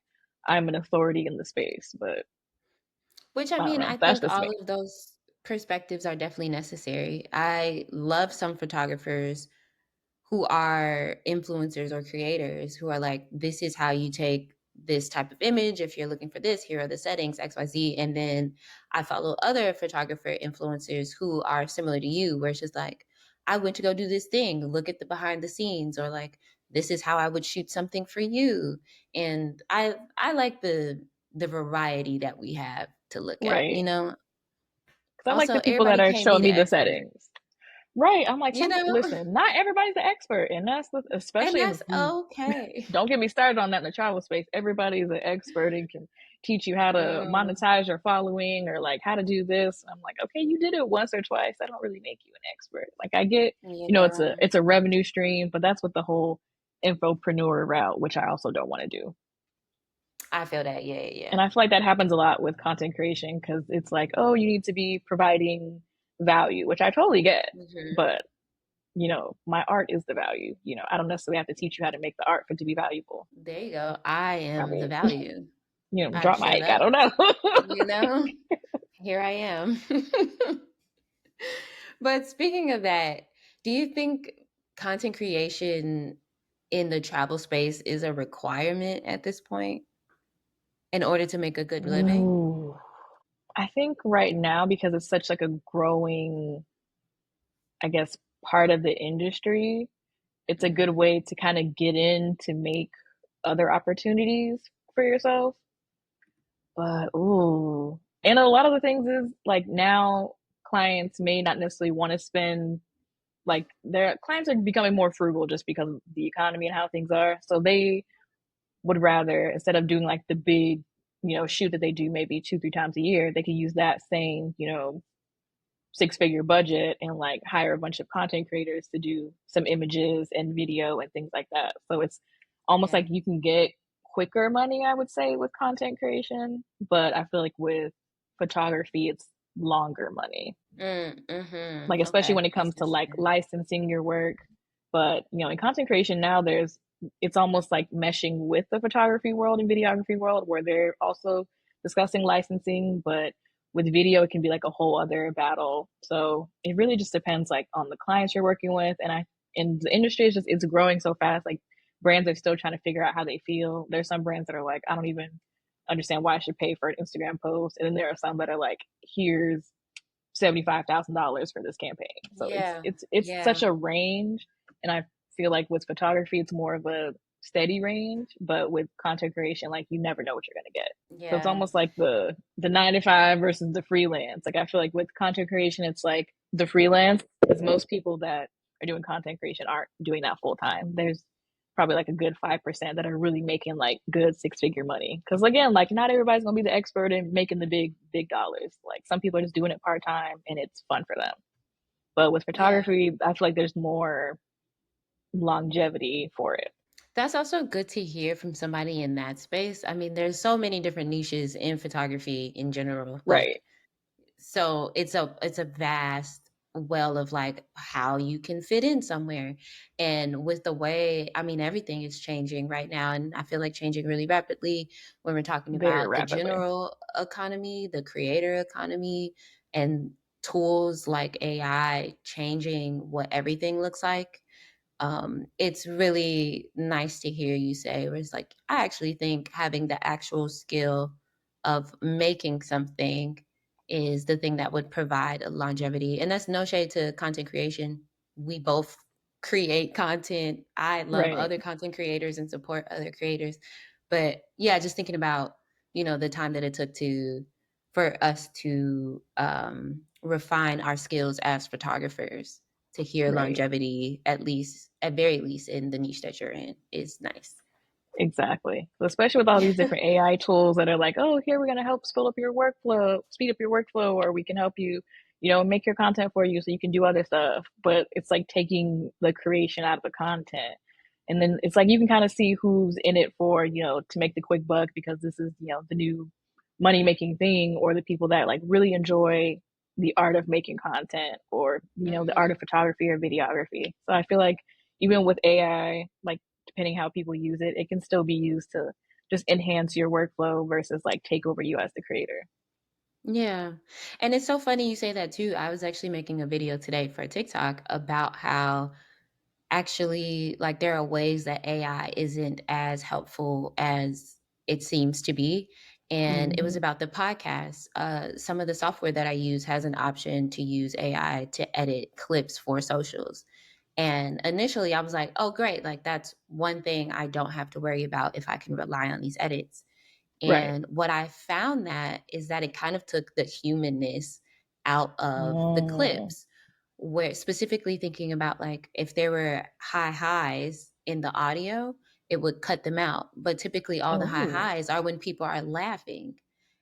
[SPEAKER 2] I'm an authority in the space. But
[SPEAKER 1] Which I
[SPEAKER 2] I don't
[SPEAKER 1] mean,
[SPEAKER 2] know.
[SPEAKER 1] I
[SPEAKER 2] That's
[SPEAKER 1] think
[SPEAKER 2] just
[SPEAKER 1] all
[SPEAKER 2] me.
[SPEAKER 1] of those perspectives are definitely necessary. I love some photographers who are influencers or creators who are like, this is how you take this type of image. If you're looking for this, here are the settings, XYZ. And then I follow other photographer influencers who are similar to you, where it's just like, I went to go do this thing, look at the behind the scenes, or like, this is how I would shoot something for you. And I like the variety that we have to look at,
[SPEAKER 2] Right. Because I like
[SPEAKER 1] Also,
[SPEAKER 2] the people that
[SPEAKER 1] everybody
[SPEAKER 2] are
[SPEAKER 1] can't be
[SPEAKER 2] showing
[SPEAKER 1] the
[SPEAKER 2] me the
[SPEAKER 1] expert,
[SPEAKER 2] settings. Right. I'm like,
[SPEAKER 1] you know?
[SPEAKER 2] listen, not everybody's an expert. And
[SPEAKER 1] And
[SPEAKER 2] especially
[SPEAKER 1] that's okay.
[SPEAKER 2] don't get me started on that in the travel space. Everybody's an expert and can teach you how to
[SPEAKER 1] Mm,
[SPEAKER 2] monetize your following or like how to do this. I'm like, okay, you did it once or twice. I don't really make you an expert. Like I get,
[SPEAKER 1] yeah,
[SPEAKER 2] it's a revenue stream, but that's what the whole infopreneur route, which I also don't want to do.
[SPEAKER 1] I feel that. Yeah,
[SPEAKER 2] And
[SPEAKER 1] yeah.
[SPEAKER 2] I feel like that happens a lot with content creation because it's like, oh, you need to be providing value, which I totally get.
[SPEAKER 1] Mhm.
[SPEAKER 2] But, my art is the value. I don't necessarily have to teach you how to make the art for it to be valuable.
[SPEAKER 1] There you go. I
[SPEAKER 2] I
[SPEAKER 1] am the
[SPEAKER 2] mean,
[SPEAKER 1] value. I've
[SPEAKER 2] drop
[SPEAKER 1] showed
[SPEAKER 2] mic. I
[SPEAKER 1] up,
[SPEAKER 2] don't know.
[SPEAKER 1] you know? Here I am. But speaking of that, do you think content creation in the travel space is a requirement at this point in order to make a good living?
[SPEAKER 2] Ooh. I think right now, because it's such like a growing, I guess, part of the industry, it's a good
[SPEAKER 1] Mhm.
[SPEAKER 2] way to kind of get in to make other opportunities for yourself. But ooh, and a lot of the things is like now clients may not necessarily want to spend like their clients are becoming more frugal just because of the economy and how things are. So they would rather instead of doing like the big, shoot that they do maybe two, three times a year, they could use that same, six-figure budget and like hire a bunch of content creators to do some images and video and things like that. So it's almost
[SPEAKER 1] Yeah.
[SPEAKER 2] like you can get quicker money, I would say, with content creation. But I feel like with photography, it's longer money. Like especially when
[SPEAKER 1] Okay.
[SPEAKER 2] it
[SPEAKER 1] That's
[SPEAKER 2] comes to like
[SPEAKER 1] interesting.
[SPEAKER 2] licensing your work. But in content creation now, it's almost like meshing with the photography world and videography world where they're also discussing licensing, but with video it can be like a whole other battle. So it really just depends like on the clients you're working with. And the industry is just it's growing so fast. Like brands are still trying to figure out how they feel. There's some brands that are like, I don't even understand why I should pay for an Instagram post. And then there are some that are like, here's $75,000 for this campaign. So it's
[SPEAKER 1] Yeah.
[SPEAKER 2] it's it's such
[SPEAKER 1] Yeah.
[SPEAKER 2] a range, and I feel like with photography, it's more of a steady range, but with content creation, like you never know what you're gonna get. So it's
[SPEAKER 1] Yeah.
[SPEAKER 2] almost like the 9 to 5 versus the freelance. Like I feel like with content creation, it's like the freelance because most people that are doing content creation aren't doing that full time. There's probably like a good 5% that are really making like good six-figure money. Because again, like not everybody's gonna be the expert in making the big dollars. Like some people are just doing it part time and it's fun for them. But with
[SPEAKER 1] Yeah.
[SPEAKER 2] photography, I feel like there's more longevity for it.
[SPEAKER 1] That's also good to hear from somebody in that space. I mean, there's so many different niches in photography in general.
[SPEAKER 2] Right.
[SPEAKER 1] So it's a vast well of like how you can fit in somewhere. And with the way, I mean, everything is changing right now, and I feel like changing really rapidly when we're talking
[SPEAKER 2] Very
[SPEAKER 1] about the
[SPEAKER 2] rapidly.
[SPEAKER 1] general economy, the creator economy, and tools like AI changing what everything looks like. It's really nice to hear you say, where it's like, I actually think having the actual skill of making something is the thing that would provide a longevity. And that's no shade to content creation. we both create content. I love
[SPEAKER 2] Right.
[SPEAKER 1] other content creators and support other creators. But yeah, just thinking about, the time that it took to for us to refine our skills as photographers to hear
[SPEAKER 2] Right.
[SPEAKER 1] longevity, at very least in the niche that you're in, is nice.
[SPEAKER 2] Exactly. Especially with all these different AI tools that are like, oh, here we're going to help speed up your workflow, or we can help you, make your content for you so you can do other stuff. But it's like taking the creation out of the content. And then it's like you can kind of see who's in it for, to make the quick buck because this is, the new money making thing, or the people that like really enjoy the art of making content, or, the art of
[SPEAKER 1] Hmm.
[SPEAKER 2] photography or videography. So I feel like even with AI, like depending how people use it, it can still be used to just enhance your workflow versus like take over you as the creator.
[SPEAKER 1] Yeah. And it's so funny you say that too. I was actually making a video today for TikTok about how actually, like, there are ways that AI isn't as helpful as it seems to be. And it was
[SPEAKER 2] Mm-hmm.
[SPEAKER 1] about the podcast. Some of the software that I use has an option to use AI to edit clips for socials. And initially I was like, oh, great. Like, that's one thing I don't have to worry about if I can rely on these edits.
[SPEAKER 2] Right.
[SPEAKER 1] And what I found that is that it kind of took the humanness out of the
[SPEAKER 2] Mm.
[SPEAKER 1] clips, where specifically thinking about like if there were high highs in the audio, it would cut them out. But typically all the high
[SPEAKER 2] Oh,
[SPEAKER 1] highs are when people are laughing.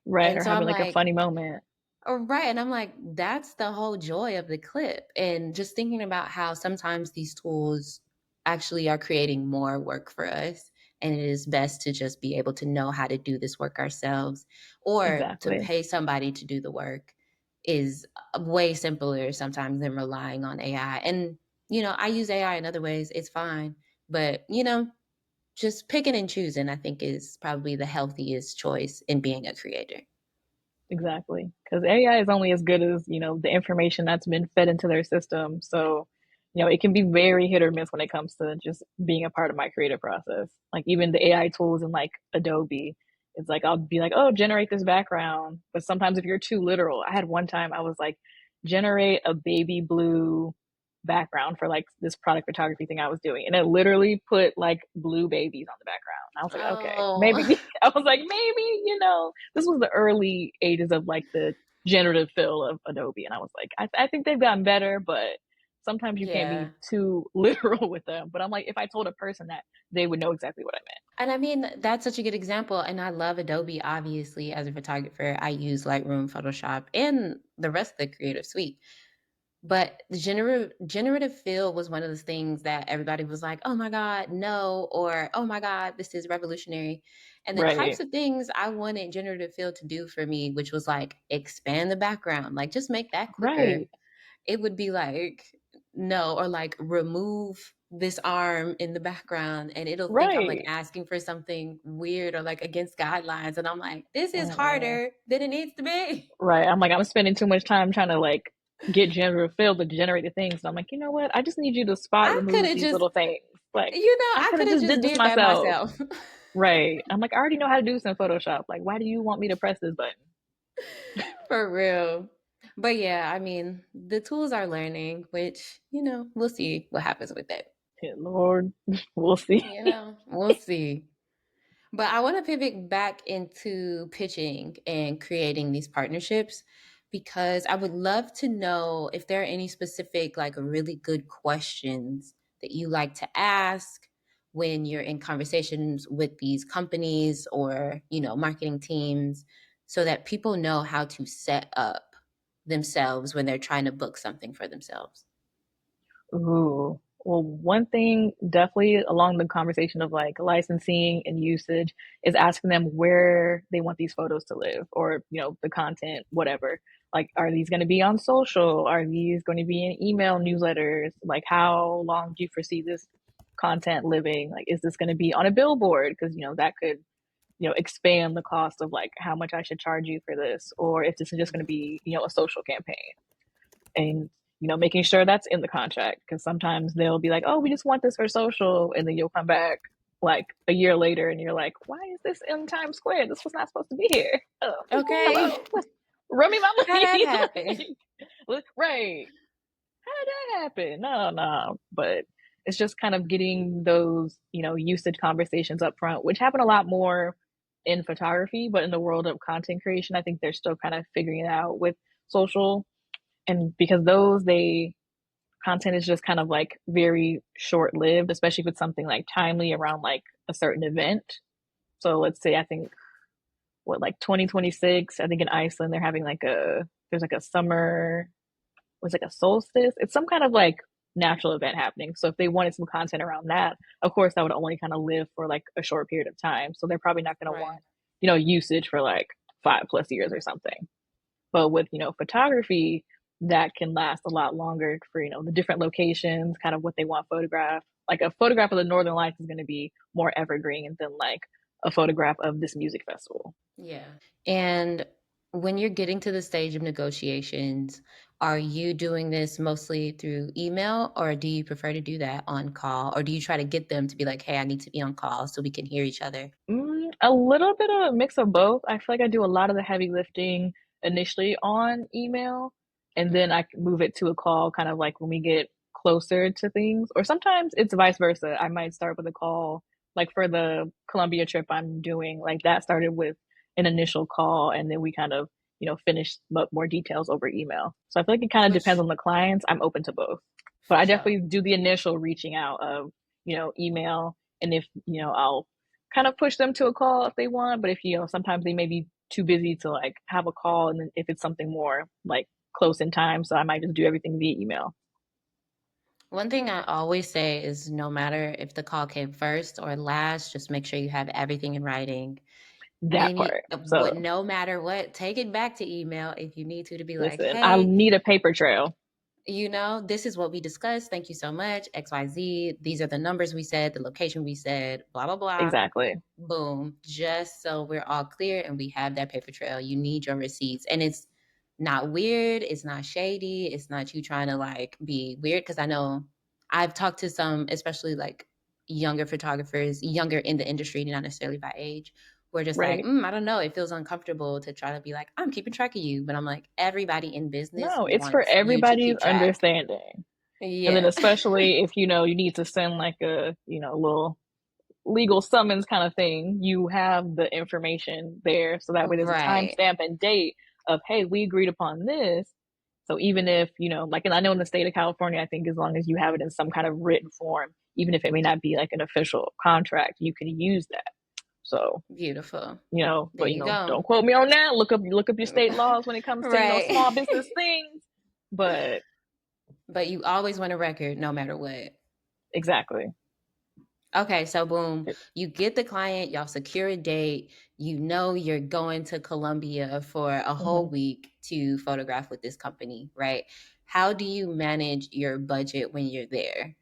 [SPEAKER 2] right.
[SPEAKER 1] And
[SPEAKER 2] Or
[SPEAKER 1] so I'm
[SPEAKER 2] having like a
[SPEAKER 1] like,
[SPEAKER 2] funny moment.
[SPEAKER 1] oh, right. And I'm like, that's the whole joy of the clip. And just thinking about how sometimes these tools actually are creating more work for us. And it is best to just be able to know how to do this work ourselves, or to
[SPEAKER 2] Exactly.
[SPEAKER 1] pay somebody to do the work is way simpler sometimes than relying on AI. And, I use AI in other ways. It's fine. But, just picking and choosing, I think, is probably the healthiest choice in being a creator.
[SPEAKER 2] Exactly. Because AI is only as good as, the information that's been fed into their system. So, it can be very hit or miss when it comes to just being a part of my creative process. Like even the AI tools in like Adobe, it's like I'll be like, oh, generate this background. But sometimes if you're too literal, I had one time I was like, generate a baby blue background for like this product photography thing I was doing. And it literally put like blue babies on the background. I was like, okay,
[SPEAKER 1] Oh,
[SPEAKER 2] maybe I was like, maybe, this was the early ages of like the generative fill of Adobe. And I was like, I think they've gotten better, but sometimes you can't be
[SPEAKER 1] yeah.
[SPEAKER 2] too literal with them. But I'm like, if I told a person that, they would know exactly what I
[SPEAKER 1] And I mean, that's such a good example. And I love Adobe, obviously, as a photographer. I use Lightroom, Photoshop, and the rest of the creative suite. But the generative fill was one of those things that everybody was like, oh my God, no, or oh my God, this is revolutionary. And the types
[SPEAKER 2] meant.
[SPEAKER 1] of things I wanted generative fill to do for me, which was like expand the background, like just make that quicker,
[SPEAKER 2] Right.
[SPEAKER 1] it would be like, no, or like remove this arm in the background and it'll think I'm like
[SPEAKER 2] Right.
[SPEAKER 1] asking for something weird or like against guidelines. And I'm like, this is
[SPEAKER 2] Mm-mm.
[SPEAKER 1] harder than it needs to be.
[SPEAKER 2] Right. I'm like, I'm spending too much time trying to like get generative fill to generate the things. And I'm like, you know what? I just need you to spot
[SPEAKER 1] I could
[SPEAKER 2] remove
[SPEAKER 1] have
[SPEAKER 2] these
[SPEAKER 1] just,
[SPEAKER 2] little things. Like, I
[SPEAKER 1] I
[SPEAKER 2] could
[SPEAKER 1] could
[SPEAKER 2] have
[SPEAKER 1] have
[SPEAKER 2] just
[SPEAKER 1] just
[SPEAKER 2] did this
[SPEAKER 1] did that
[SPEAKER 2] myself.
[SPEAKER 1] myself.
[SPEAKER 2] Right. I'm like, I already know how to do this in Photoshop. Like, why do you want me to press this button?
[SPEAKER 1] For real. But yeah, I mean, the tools are learning, which, we'll see what happens with it.
[SPEAKER 2] Yeah, Lord, we'll see.
[SPEAKER 1] We'll see. But I want to pivot back into pitching and creating these partnerships because I would love to know if there are any specific, like, really good questions that you like to ask when you're in conversations with these companies or, marketing teams so that people know how to set up themselves when they're trying to book something for themselves.
[SPEAKER 2] Ooh. Well, one thing definitely along the conversation of like licensing and usage is asking them where they want these photos to live or, the content, whatever. Like, are these going to be on social? Are these going to be in email newsletters? Like, how long do you foresee this content living? Like, is this going to be on a billboard? Because, that could, expand the cost of like how much I should charge you for this, or if this is just going to
[SPEAKER 1] Mhm.
[SPEAKER 2] be, a social campaign. And making sure that's in the contract because sometimes they'll be like, oh, we just want this for social, and then you'll come back like a year later and you're like, why is this in Times Square? This was not supposed to be here. Oh,
[SPEAKER 1] Okay.
[SPEAKER 2] hello, run me my
[SPEAKER 1] How that
[SPEAKER 2] money.
[SPEAKER 1] happen?
[SPEAKER 2] Like, right. did that happen? No, no. But it's just kind of getting those, usage conversations up front, which happen a lot more in photography, but in the world of content creation, I think they're still kind of figuring it out with social. And because they content is just kind of like very short lived, especially if it's something like timely around like a certain event. So let's say I think what like 2026, I think in Iceland they're having like there's like a summer, was like a solstice. It's some kind of like natural event happening. So if they wanted some content around that, of course that would only kind of live for like a short period of time. So they're probably not going to
[SPEAKER 1] Right.
[SPEAKER 2] want, usage for like 5+ years or something. But with, photography, that can last a lot longer for, the different locations, kind of what they want photographed. Like a photograph of the Northern Lights is going to be more evergreen than like a photograph of this music festival.
[SPEAKER 1] Yeah. And when you're getting to the stage of negotiations, are you doing this mostly through email or do you prefer to do that on call? Or do you try to get them to be like, hey, I need to be on call so we can hear each other?
[SPEAKER 2] A little bit of a mix of both. I feel like I do a lot of the heavy lifting initially on email, and then
[SPEAKER 1] Mhm.
[SPEAKER 2] I can move it to a call kind of like when we get closer to things. Or sometimes it's vice versa. I might start with a call, like for the Columbia trip I'm doing, like that started with an initial call, and then we kind of, finished up more details over email. So I feel like it kind of depends
[SPEAKER 1] Which,
[SPEAKER 2] on the clients. I'm open to both. But
[SPEAKER 1] for
[SPEAKER 2] I
[SPEAKER 1] sure.
[SPEAKER 2] definitely do the initial reaching out of, email. And if, I'll kind of push them to a call if they want, but if sometimes they may be too busy to like have a call, and then if it's something more like close in time, so I might just do everything via email.
[SPEAKER 1] One thing I always say is no matter if the call came first or last, just make sure you have everything in writing.
[SPEAKER 2] That part. So
[SPEAKER 1] No matter what, take it back to email if you need to be like,
[SPEAKER 2] listen, I
[SPEAKER 1] hey,
[SPEAKER 2] need a paper trail.
[SPEAKER 1] this is what we discussed. Thank you so much. XYZ. These are the numbers we said, the location we said, blah, blah, blah.
[SPEAKER 2] Exactly.
[SPEAKER 1] Boom. Just so we're all clear and we have that paper trail. You need your receipts. And it's not weird. It's not shady. It's not you trying to like be weird. Cause I know I've talked to some, especially like younger photographers, younger in the industry, not necessarily by age. We're just like,
[SPEAKER 2] Right.
[SPEAKER 1] I don't know. It feels uncomfortable to try to be like, I'm keeping track of you. But I'm like, everybody in business
[SPEAKER 2] No, it's for
[SPEAKER 1] wants you to
[SPEAKER 2] everybody's
[SPEAKER 1] keep track.
[SPEAKER 2] understanding. And then
[SPEAKER 1] Yeah.
[SPEAKER 2] especially if you need to send like a, little legal summons kind of thing, you have the information there. So that way there's a
[SPEAKER 1] Right.
[SPEAKER 2] timestamp and date of, hey, we agreed upon this. So even if, like, and I know in the state of California, I think as long as you have it in some kind of written form, even if it may not be like an official contract, you can use that. So,
[SPEAKER 1] Beautiful. There
[SPEAKER 2] but
[SPEAKER 1] you go.
[SPEAKER 2] don't quote me on that. Look up your state laws when it comes to, small business
[SPEAKER 1] Right.
[SPEAKER 2] things. But
[SPEAKER 1] But you always want a record no matter what.
[SPEAKER 2] exactly.
[SPEAKER 1] Okay, so boom, you get the client, y'all secure a date, you know you're going to Colombia for a whole
[SPEAKER 2] Mhm.
[SPEAKER 1] week to photograph with this company, right? How do you manage your budget when you're there?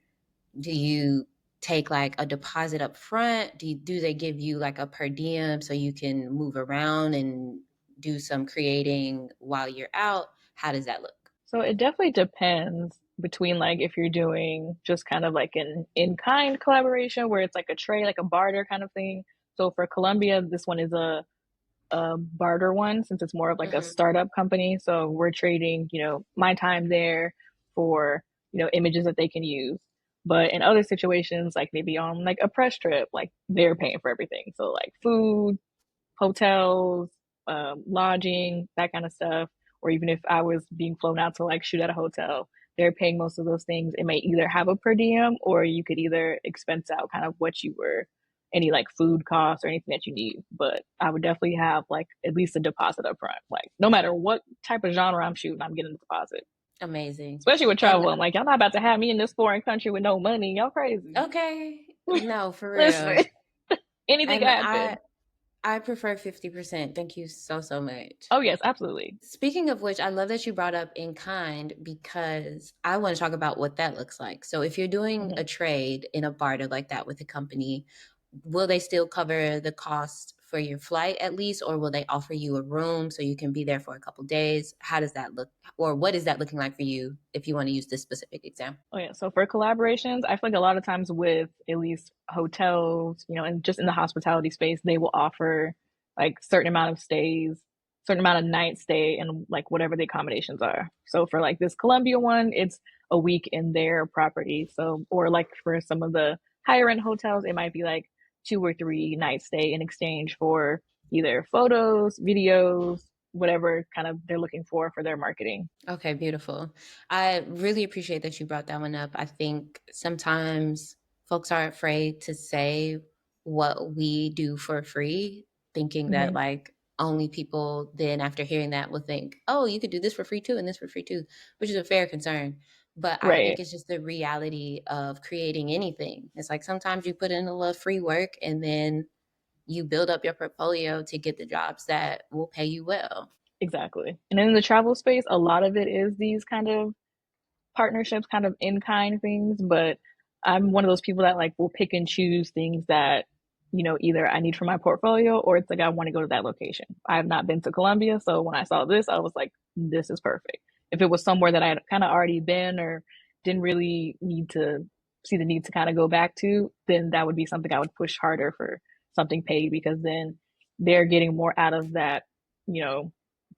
[SPEAKER 1] Do you take like a deposit up front? Do they give you like a per diem so you can move around and do some creating while you're out? How does that look?
[SPEAKER 2] So it definitely depends between like if you're doing just kind of like an in-kind collaboration where it's like a trade, like a barter kind of thing. So for Colombia, this one is a barter one since it's more of like a
[SPEAKER 1] Hmm.
[SPEAKER 2] startup company. So we're trading, my time there for, images that they can use. But in other situations, like maybe on like a press trip, like they're paying for everything. So like food, hotels, lodging, that kind of stuff. Or even if I was being flown out to like shoot at a hotel, they're paying most of those things. It may either have a per diem or you could either expense out kind of what you were, any like food costs or anything that you need. But I would definitely have like at least a deposit up front. Like no matter what type of genre I'm shooting, I'm getting a deposit.
[SPEAKER 1] Amazing.
[SPEAKER 2] Especially with
[SPEAKER 1] And
[SPEAKER 2] travel. I'm like, y'all not about to have me in this foreign country with no money. Y'all crazy.
[SPEAKER 1] okay, no, for
[SPEAKER 2] Listen,
[SPEAKER 1] real.
[SPEAKER 2] anything
[SPEAKER 1] And
[SPEAKER 2] can happen.
[SPEAKER 1] I prefer 50%. Thank you so so much.
[SPEAKER 2] Oh yes, absolutely.
[SPEAKER 1] Speaking of which, I love that you brought up in kind because I want to talk about what that looks like. So, if you're doing
[SPEAKER 2] Mm-hmm.
[SPEAKER 1] a trade in a barter like that with a company, will they still cover the cost for your flight at least, or will they offer you a room so you can be there for a couple days? How does that look, or what is that looking like for you if you want to use this specific example?
[SPEAKER 2] Oh yeah. So for collaborations, I feel like a lot of times with at least hotels, and just in the hospitality space, they will offer like certain amount of stays, certain amount of night stay, and like whatever the accommodations are. So for like this Columbia one, it's a week in their property. So, or like for some of the higher end hotels, it might be like 2 or 3 night stay in exchange for either photos, videos, whatever kind of they're looking for their marketing.
[SPEAKER 1] Okay, beautiful. I really appreciate that you brought that one up. I think sometimes folks are afraid to say what we do for free, thinking that
[SPEAKER 2] Hmm.
[SPEAKER 1] like only people then after hearing that will think, oh, you could do this for free too and this for free too, which is a fair concern. But I think
[SPEAKER 2] Right.
[SPEAKER 1] it's just the reality of creating anything. It's like sometimes you put in a little free work and then you build up your portfolio to get the jobs that will pay you well.
[SPEAKER 2] Exactly. And in the travel space, a lot of it is these kind of partnerships, kind of in kind things, but I'm one of those people that like will pick and choose things that, either I need for my portfolio or it's like I want to go to that location. I have not been to Colombia, so when I saw this, I was like, this is perfect. If it was somewhere that I had kind of already been or didn't really need to see the need to kind of go back to, then that would be something I would push harder for something paid because then they're getting more out of that, you know,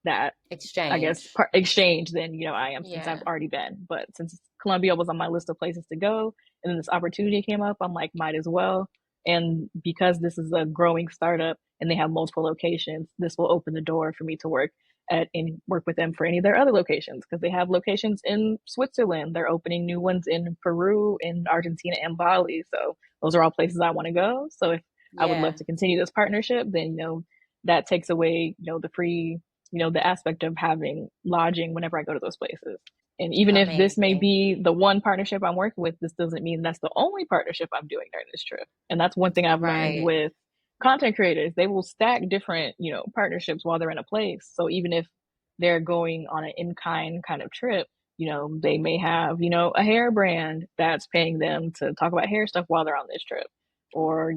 [SPEAKER 2] that I guess
[SPEAKER 1] Exchange.
[SPEAKER 2] exchange than I am since I've
[SPEAKER 1] Yeah.
[SPEAKER 2] already been. But since Colombia was on my list of places to go, and then this opportunity came up, I'm like, might as well. And because this is a growing startup and they have multiple locations, this will open the door for me to work at and work with them for any of their other locations because they have locations in Switzerland. They're opening new ones in Peru, in Argentina, and Bali. So those are all places I want to go. So if I would love
[SPEAKER 1] Yeah.
[SPEAKER 2] to continue this partnership, then that takes away the free the aspect of having lodging whenever I go to those places. And even if this may
[SPEAKER 1] Amazing.
[SPEAKER 2] be the one partnership I'm working with, this doesn't mean that's the only partnership I'm doing during this trip. And that's one thing I've learned
[SPEAKER 1] Right.
[SPEAKER 2] with content creators. They will stack different, partnerships while they're in a place. So even if they're going on an in-kind of trip, they may have, a hair brand that's paying them to talk about hair stuff while they're on this trip. Or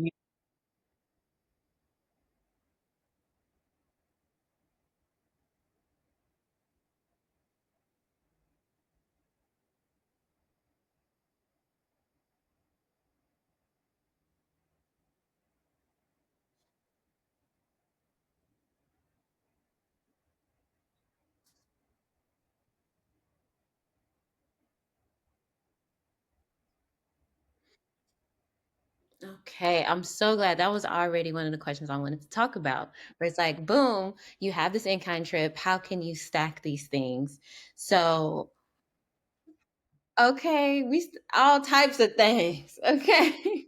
[SPEAKER 1] Okay. I'm so glad that was already one of the questions I wanted to talk about. Where it's like, boom, you have this in kind trip. How can you stack these things? So, okay, all types of things. Okay.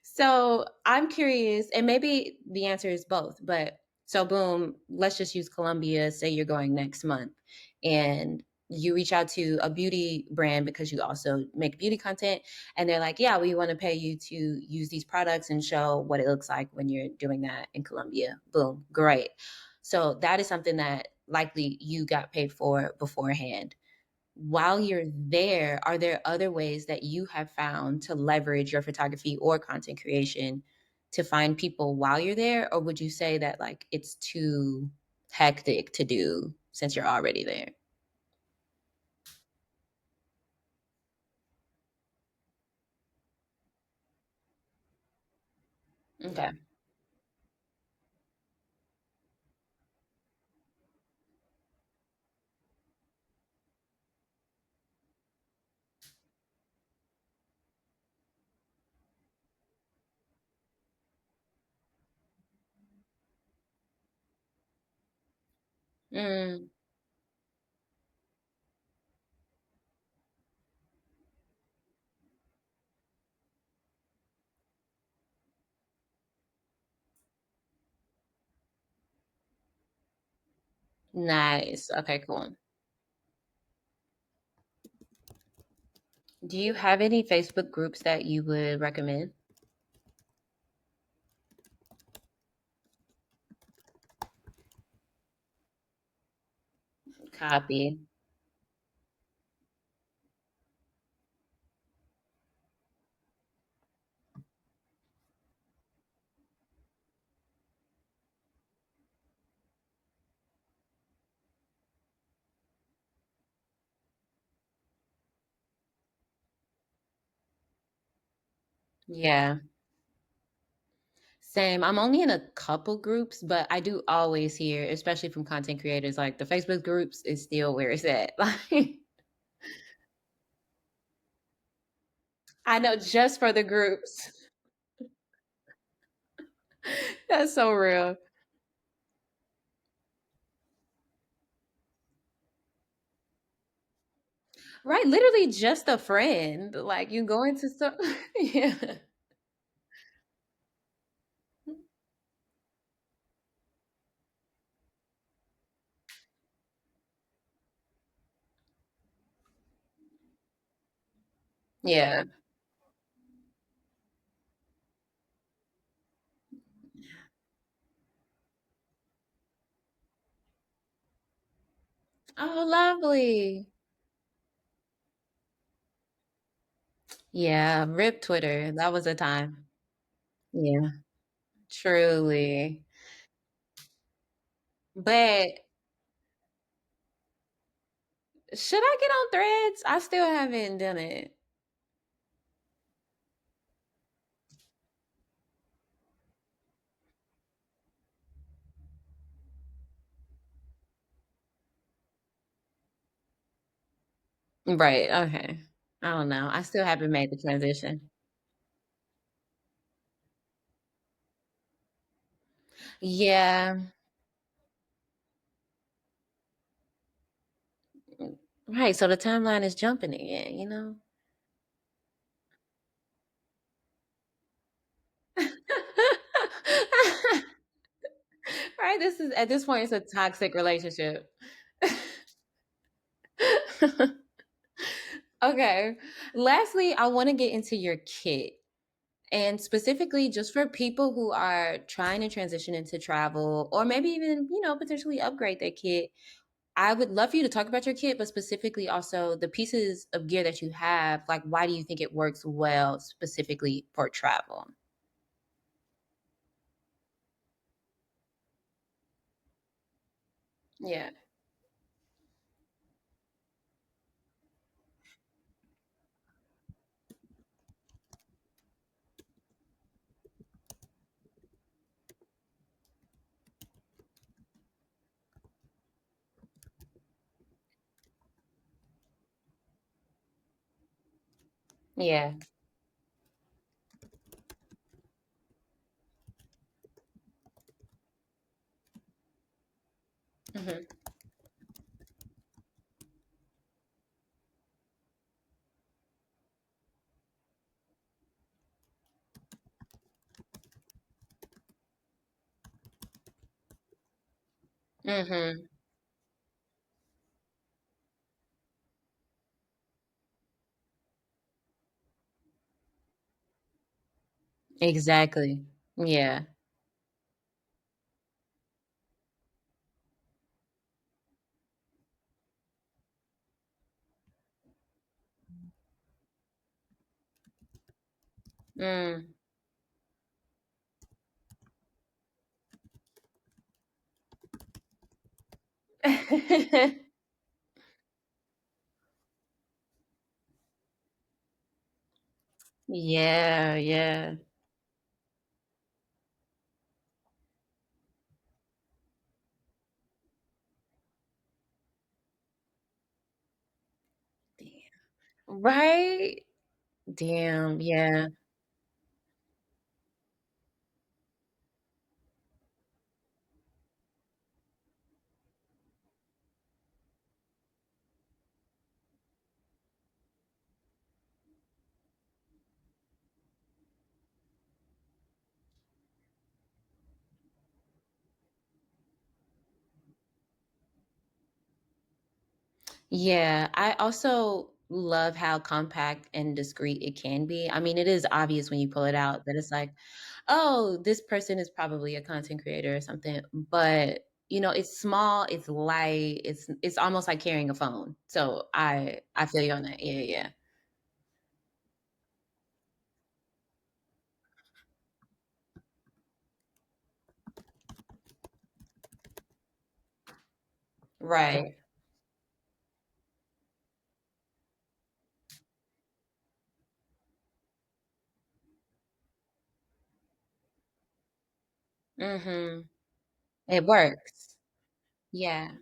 [SPEAKER 1] So I'm curious, and maybe the answer is both, but so boom, let's just use Colombia. Say you're going next month and you reach out to a beauty brand because you also make beauty content. And they're like, yeah, we want to pay you to use these products and show what it looks like when you're doing that in Colombia. Boom, great. So that is something that likely you got paid for beforehand. While you're there, are there other ways that you have found to leverage your photography or content creation to find people while you're there? Or would you say that like it's too hectic to do since you're already there? Okay. Mm, nice. Okay, cool. Do you have any Facebook groups that you would recommend? Copy. Yeah. Same. I'm only in a couple groups, but I do always hear, especially from content creators, like the Facebook groups is still where it's at. Like I know, just for the groups. That's so real. Right, literally just a friend. Like you go into some yeah. Yeah. Oh, lovely. Yeah, rip Twitter. That was a time. Yeah, truly. But should I get on Threads? I still haven't done it. Right, okay. I don't know. I still haven't made the transition. Yeah. Right, so the timeline is jumping again, you know? Right, this is at this point, it's a toxic relationship. Okay. Lastly, I wanna get into your kit, and specifically just for people who are trying to transition into travel or maybe even, potentially upgrade their kit. I would love for you to talk about your kit, but specifically also the pieces of gear that you have, like, why do you think it works well specifically for travel? Yeah. Yeah. Mhm. Mhm. Exactly. Yeah. Mm. Yeah, yeah. Right? Damn, yeah. Yeah, I also love how compact and discreet it can be. I mean, it is obvious when you pull it out that it's like, "Oh, this person is probably a content creator or something," but, it's small, it's light, it's almost like carrying a phone. So I feel you on that. Yeah, yeah. Right. Mhm. It works. Yeah.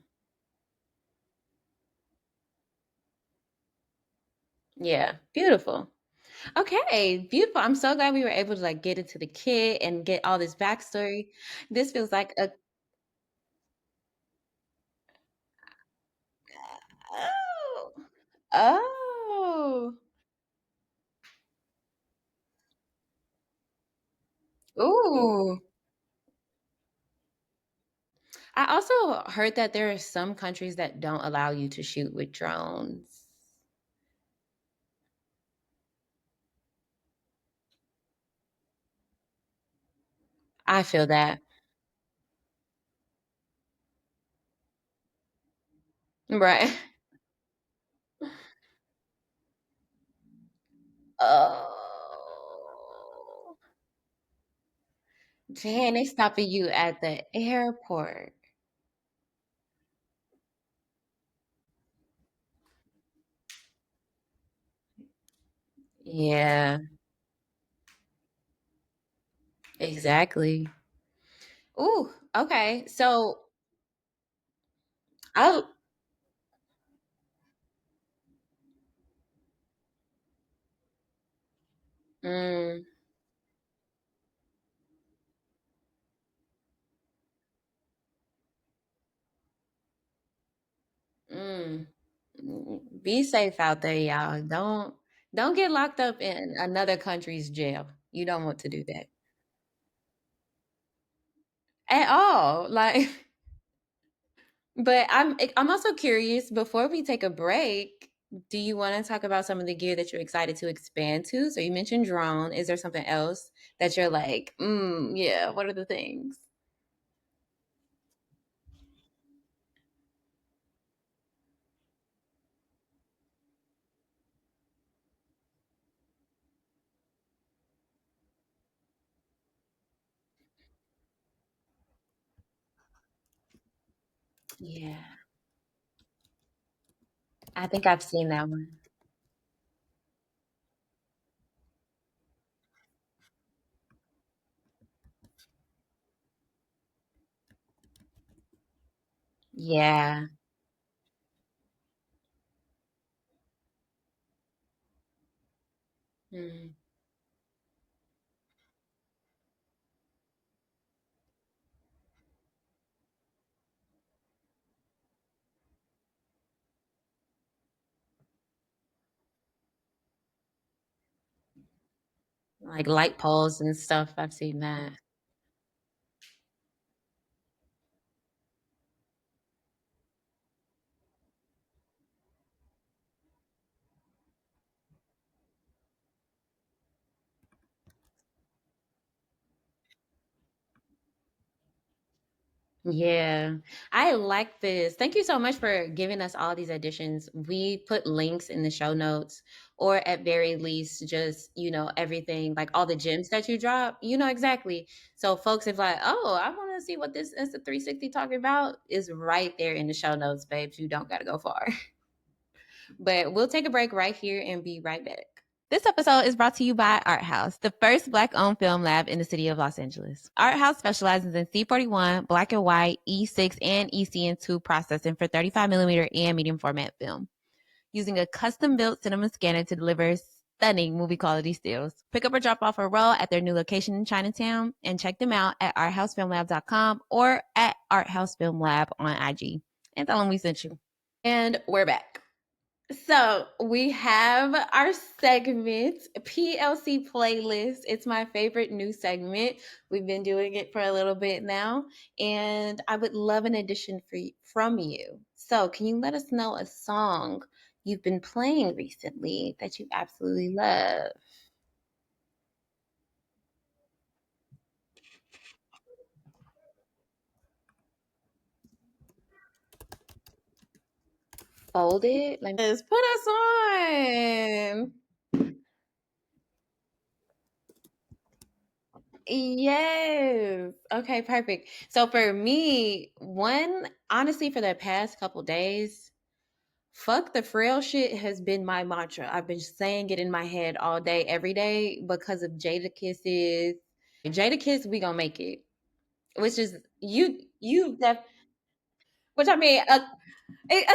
[SPEAKER 1] Yeah. Beautiful. Okay, beautiful. I'm so glad we were able to like get into the kid and get all this backstory. This feels like a oh. Oh. Ooh. I also heard that there are some countries that don't allow you to shoot with drones. I feel that. Right. Oh. Dang, they stopping you at the airport. Yeah, exactly. Ooh, okay. So I mm, mm, be safe out there, y'all. Don't get locked up in another country's jail. You don't want to do that at all. Like, but I'm also curious. Before we take a break, do you want to talk about some of the gear that you're excited to expand to? So you mentioned drone. Is there something else that you're like, yeah? What are the things? Yeah, I think I've seen that one. Yeah. Mm. Like light poles and stuff. I've seen that. Yeah, I like this. Thank you so much for giving us all these additions. We put links in the show notes, or at very least, just everything like all the gems that you drop. You know exactly. So, folks, if like, oh, I want to see what this Insta 360 talking about, is right there in the show notes, babes. You don't got to go far. But we'll take a break right here and be right back. This episode is brought to you by Art House, the first Black owned film lab in the city of Los Angeles. Art House specializes in C41, black and white, E6, and ECN2 processing for 35mm and medium format film, using a custom built cinema scanner to deliver stunning movie quality stills. Pick up or drop off a roll at their new location in Chinatown and check them out at arthousefilmlab.com or at Art House Film Lab on IG. And tell them we sent you. And we're back. So we have our segment, PLC playlist. It's my favorite new segment. We've been doing it for a little bit now, and I would love an addition from you. So, can you let us know a song you've been playing recently that you absolutely love? Folded? Like, yes, put us on. Yes. Okay, perfect. So for me, one honestly for the past couple days, fuck the frail shit has been my mantra. I've been saying it in my head all day, every day because of Jada Kisses. Jada Kiss, we gonna make it. Which is you def which I mean a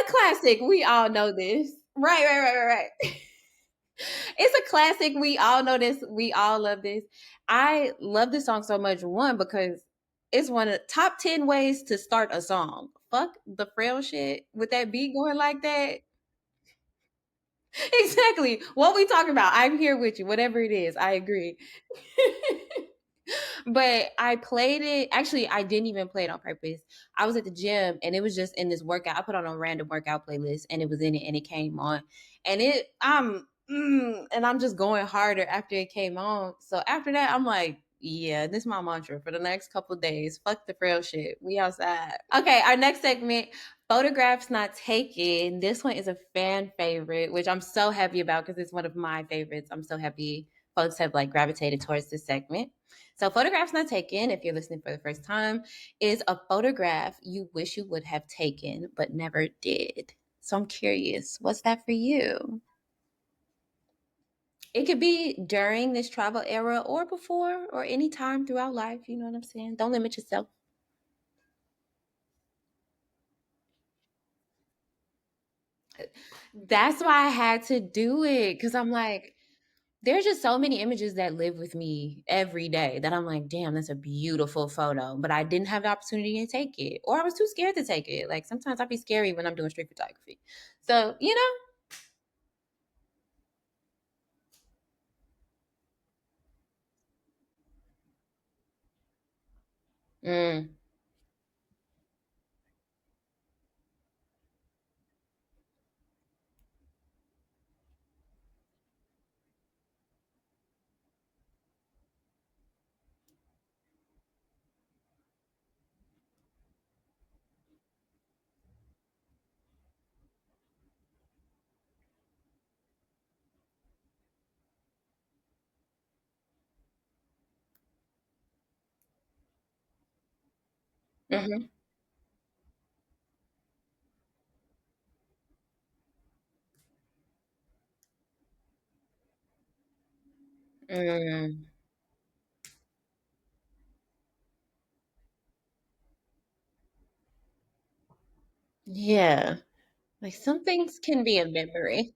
[SPEAKER 1] classic. We all know this. Right, right, right, right, right. It's a classic. We all know this. We all love this. I love this song so much. One, because it's one of the top 10 ways to start a song. Fuck the frail shit with that beat going like that. Exactly. What we talking about? I'm here with you. Whatever it is, I agree. But I played it. Actually, I didn't even play it on purpose. I was at the gym and it was just in this workout. I put on a random workout playlist and it was in it and it came on. And and I'm just going harder after it came on. So after that, I'm like, yeah, this is my mantra for the next couple days. Fuck the frail shit. We outside. Okay, our next segment, photographs not taken. This one is a fan favorite, which I'm so happy about because it's one of my favorites. I'm so happy folks have like gravitated towards this segment. So, photographs not taken, if you're listening for the first time, is a photograph you wish you would have taken but never did. So, I'm curious, what's that for you? It could be during this travel era or before or any time throughout life. You know what I'm saying? Don't limit yourself. That's why I had to do it because I'm like, there's just so many images that live with me every day that I'm like, damn, that's a beautiful photo. But I didn't have the opportunity to take it, or I was too scared to take it. Like sometimes I'd be scary when I'm doing street photography. So, Mm, hmm mm, yeah. Like some things can be a memory.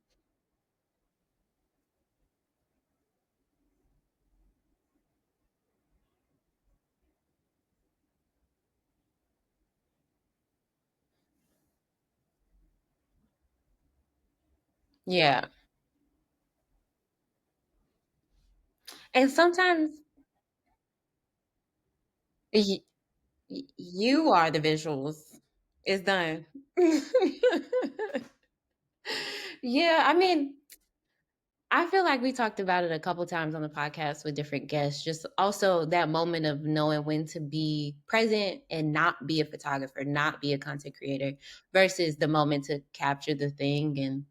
[SPEAKER 1] Yeah. And sometimes y- you are the visuals. It's done. Yeah, I mean, I feel like we talked about it a couple times on the podcast with different guests. Just also that moment of knowing when to be present and not be a photographer, not be a content creator, versus the moment to capture the thing. And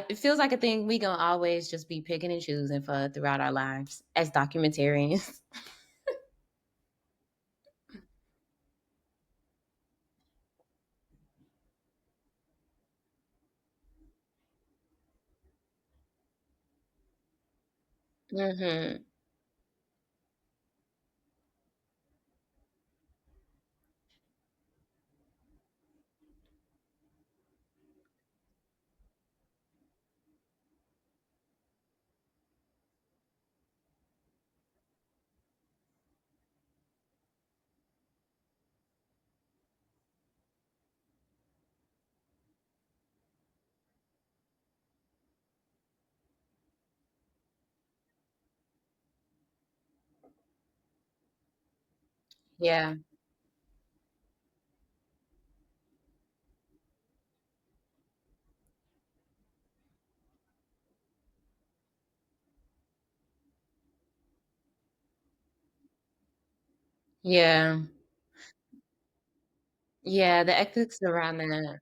[SPEAKER 1] it feels like a thing we gonna always just be picking and choosing for throughout our lives as documentarians. Hmm. Yeah, yeah, yeah. The ethics around that.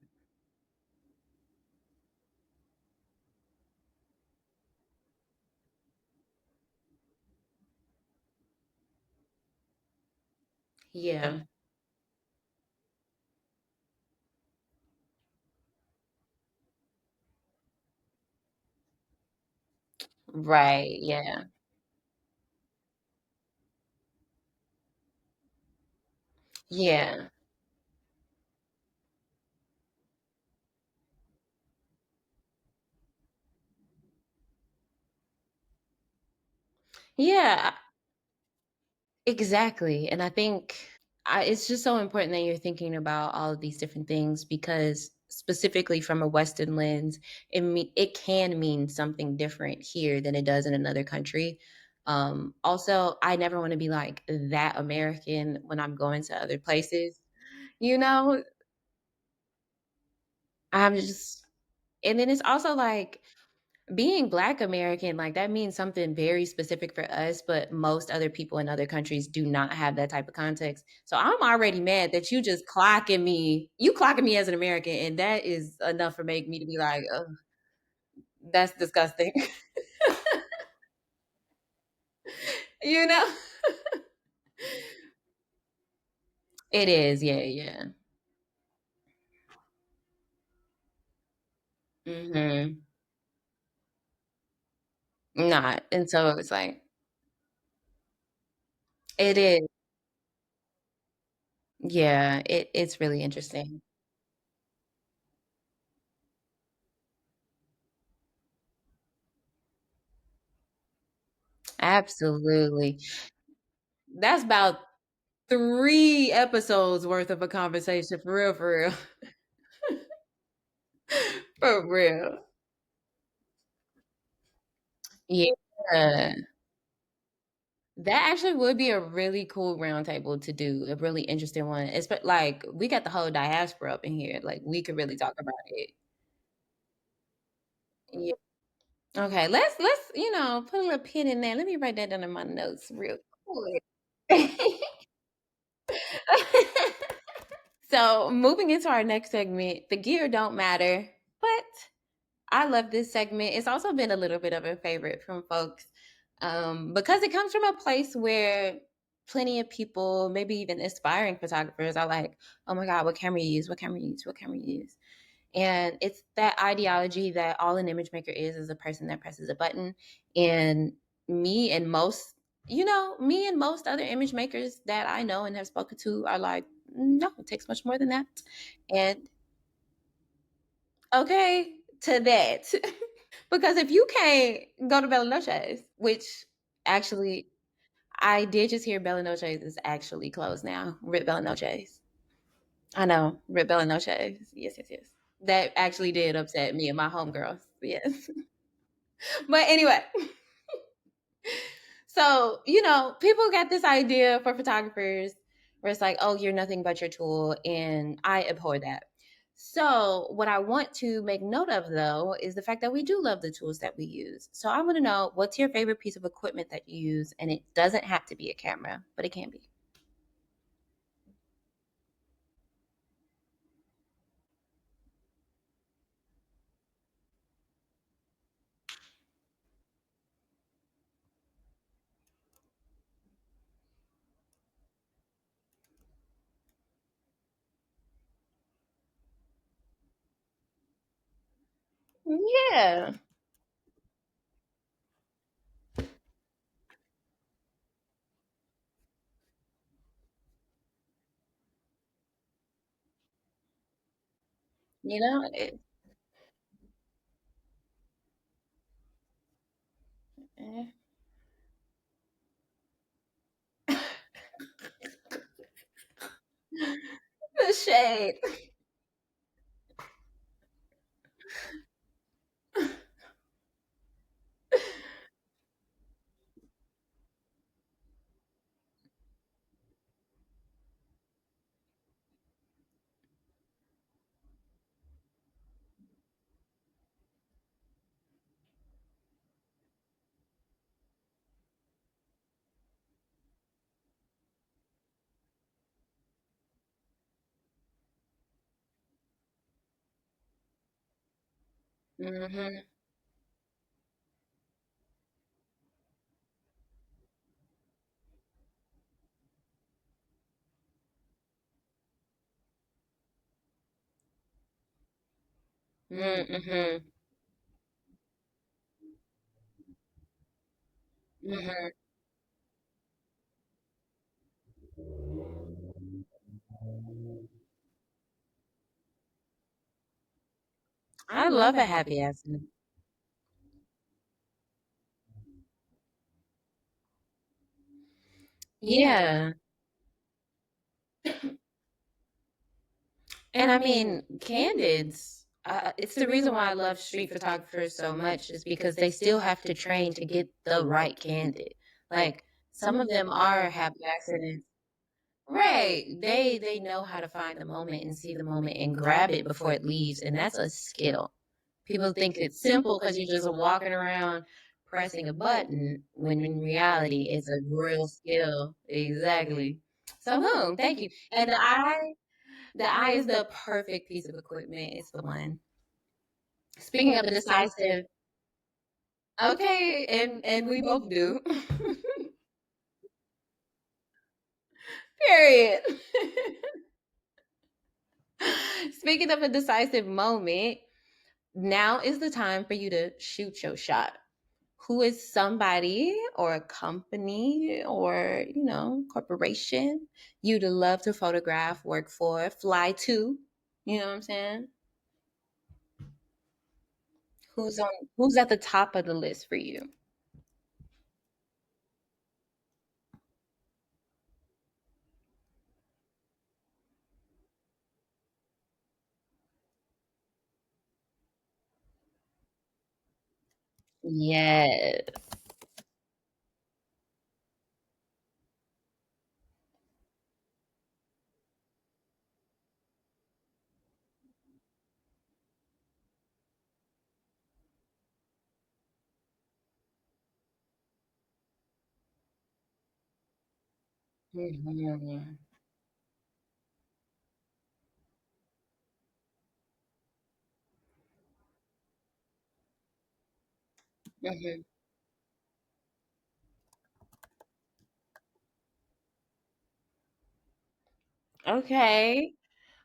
[SPEAKER 1] Yeah, right. Yeah, yeah. Yeah, exactly. And I think it's just so important that you're thinking about all of these different things because specifically from a Western lens, it can mean something different here than it does in another country. Also, I never want to be like that American when I'm going to other places. You know, I'm just, and then it's also like being Black American, like, that means something very specific for us, but most other people in other countries do not have that type of context. So I'm already mad that you clocking me as an American, and that is enough for make me to be like, "Ugh, that's disgusting." You know? It is, yeah, yeah. Mhm. Not, and so it's like it is. Yeah, it's really interesting. Absolutely. That's about 3 episodes worth of a conversation for real, for real. For real. Yeah. That actually would be a really cool roundtable to do, a really interesting one. Like, we got the whole diaspora up in here, like, we could really talk about it. Yeah. Okay, put a little pin in there. Let me write that down in my notes real quick. So, moving into our next segment, the gear don't matter, but I love this segment. It's also been a little bit of a favorite from folks because it comes from a place where plenty of people, maybe even aspiring photographers, are like, oh my God, what camera you use? What camera you use? What camera you use? And it's that ideology that all an image maker is a person that presses a button. And me and most, me and most other image makers that I know and have spoken to are like, no, it takes much more than that. And okay, to that. Because if you can't go to Bella Noche's, which actually I did just hear Bella Noche's is actually closed now. Rip Bella Noche's. I know. Rip Bella Noche's. Yes, yes, yes. That actually did upset me and my homegirls. Yes. But anyway, so, people got this idea for photographers where it's like, oh, you're nothing but your tool. And I abhor that. So, what I want to make note of though is the fact that we do love the tools that we use. So, I want to know what's your favorite piece of equipment that you use? And it doesn't have to be a camera, but it can be. Yeah. You know, it, eh. The shade. Hmm. Hmm. Hmm. I love a happy accident. Yeah. And I mean, candids, it's the reason why I love street photographers so much is because they still have to train to get the right candid. Like some of them are have accidents. Right. They know how to find the moment and see the moment and grab it before it leaves, and that's a skill. People think it's simple because you're just walking around pressing a button when in reality it's a real skill. Exactly. So, thank you. And the eye is the perfect piece of equipment. It's the one. Speaking of a decisive, okay, and we both do. Period. Speaking of a decisive moment, now is the time for you to shoot your shot. Who is somebody or a company or, corporation you'd love to photograph, work for, fly to? You know what I'm saying? Who's at the top of the list for you? Yes. Mhm. Mhm. Okay.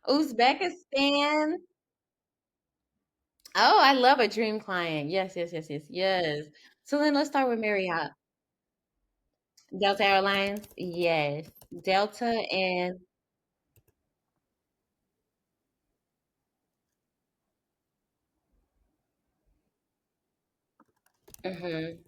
[SPEAKER 1] Uzbekistan. Oh, I love a dream client. Yes, yes, yes, yes, yes. So then let's start with Marriott. Delta Airlines. Yes. Delta and mhm.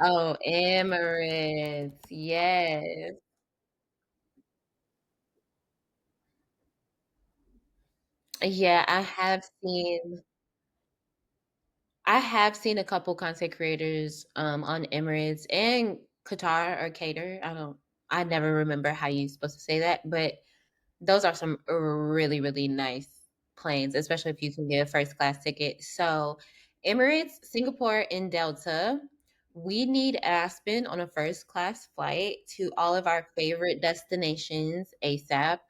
[SPEAKER 1] Oh, Emirates. Yes. Yeah, I have seen a couple content creators on Emirates and Qatar or Qatar. I never remember how you're supposed to say that, but those are some really, really nice planes, especially if you can get a first class ticket. So, Emirates, Singapore, and Delta, we need Aspen on a first class flight to all of our favorite destinations ASAP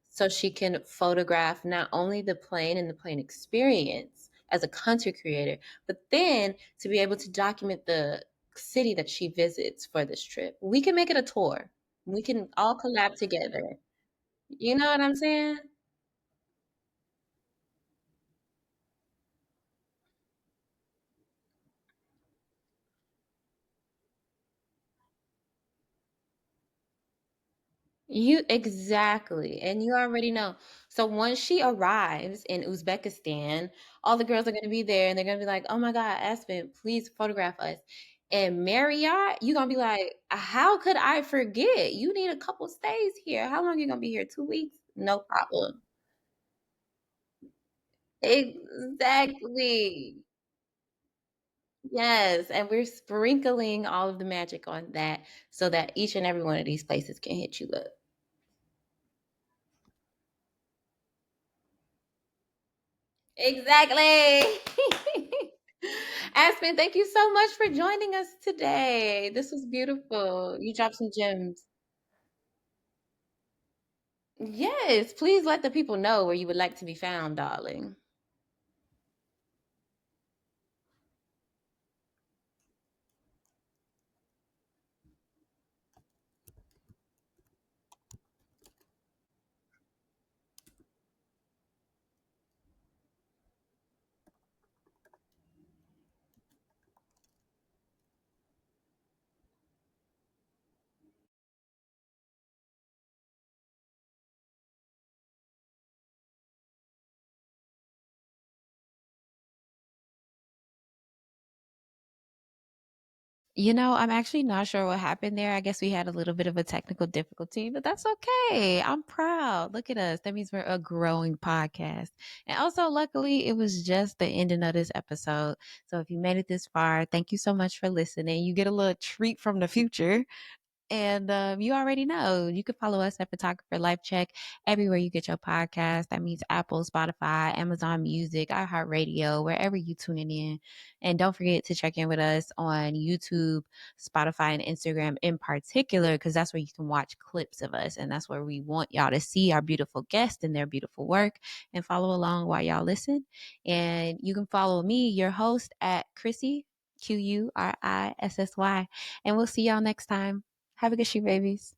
[SPEAKER 1] so she can photograph not only the plane and the plane experience as a content creator, but then to be able to document the city that she visits for this trip. We can make it a tour. We can all collab together. You know what I'm saying? You exactly. And you already know. So once she arrives in Uzbekistan, all the girls are going to be there and they're going to be like, oh my God, Aspen, please photograph us. And Marriott, you're going to be like, how could I forget? You need a couple stays here. How long are you going to be here? 2 weeks? No problem. Exactly. Yes. And we're sprinkling all of the magic on that so that each and every one of these places can hit you up. Exactly. Aspen, thank you so much for joining us today. This was beautiful. You dropped some gems. Yes, please let the people know where you would like to be found, darling. I'm actually not sure what happened there. I guess we had a little bit of a technical difficulty, but that's okay. I'm proud. Look at us. That means we're a growing podcast. And also, luckily, it was just the ending of this episode. So if you made it this far, thank you so much for listening. You get a little treat from the future. And you already know you can follow us at Photographer Life Check everywhere you get your podcast. That means Apple, Spotify, Amazon Music, iHeartRadio, wherever you tuning in. And don't forget to check in with us on YouTube, Spotify, and Instagram in particular, because that's where you can watch clips of us. And that's where we want y'all to see our beautiful guests and their beautiful work and follow along while y'all listen. And you can follow me, your host, at Qurissy, Qurissy. And we'll see y'all next time. Have a good shoot, babies.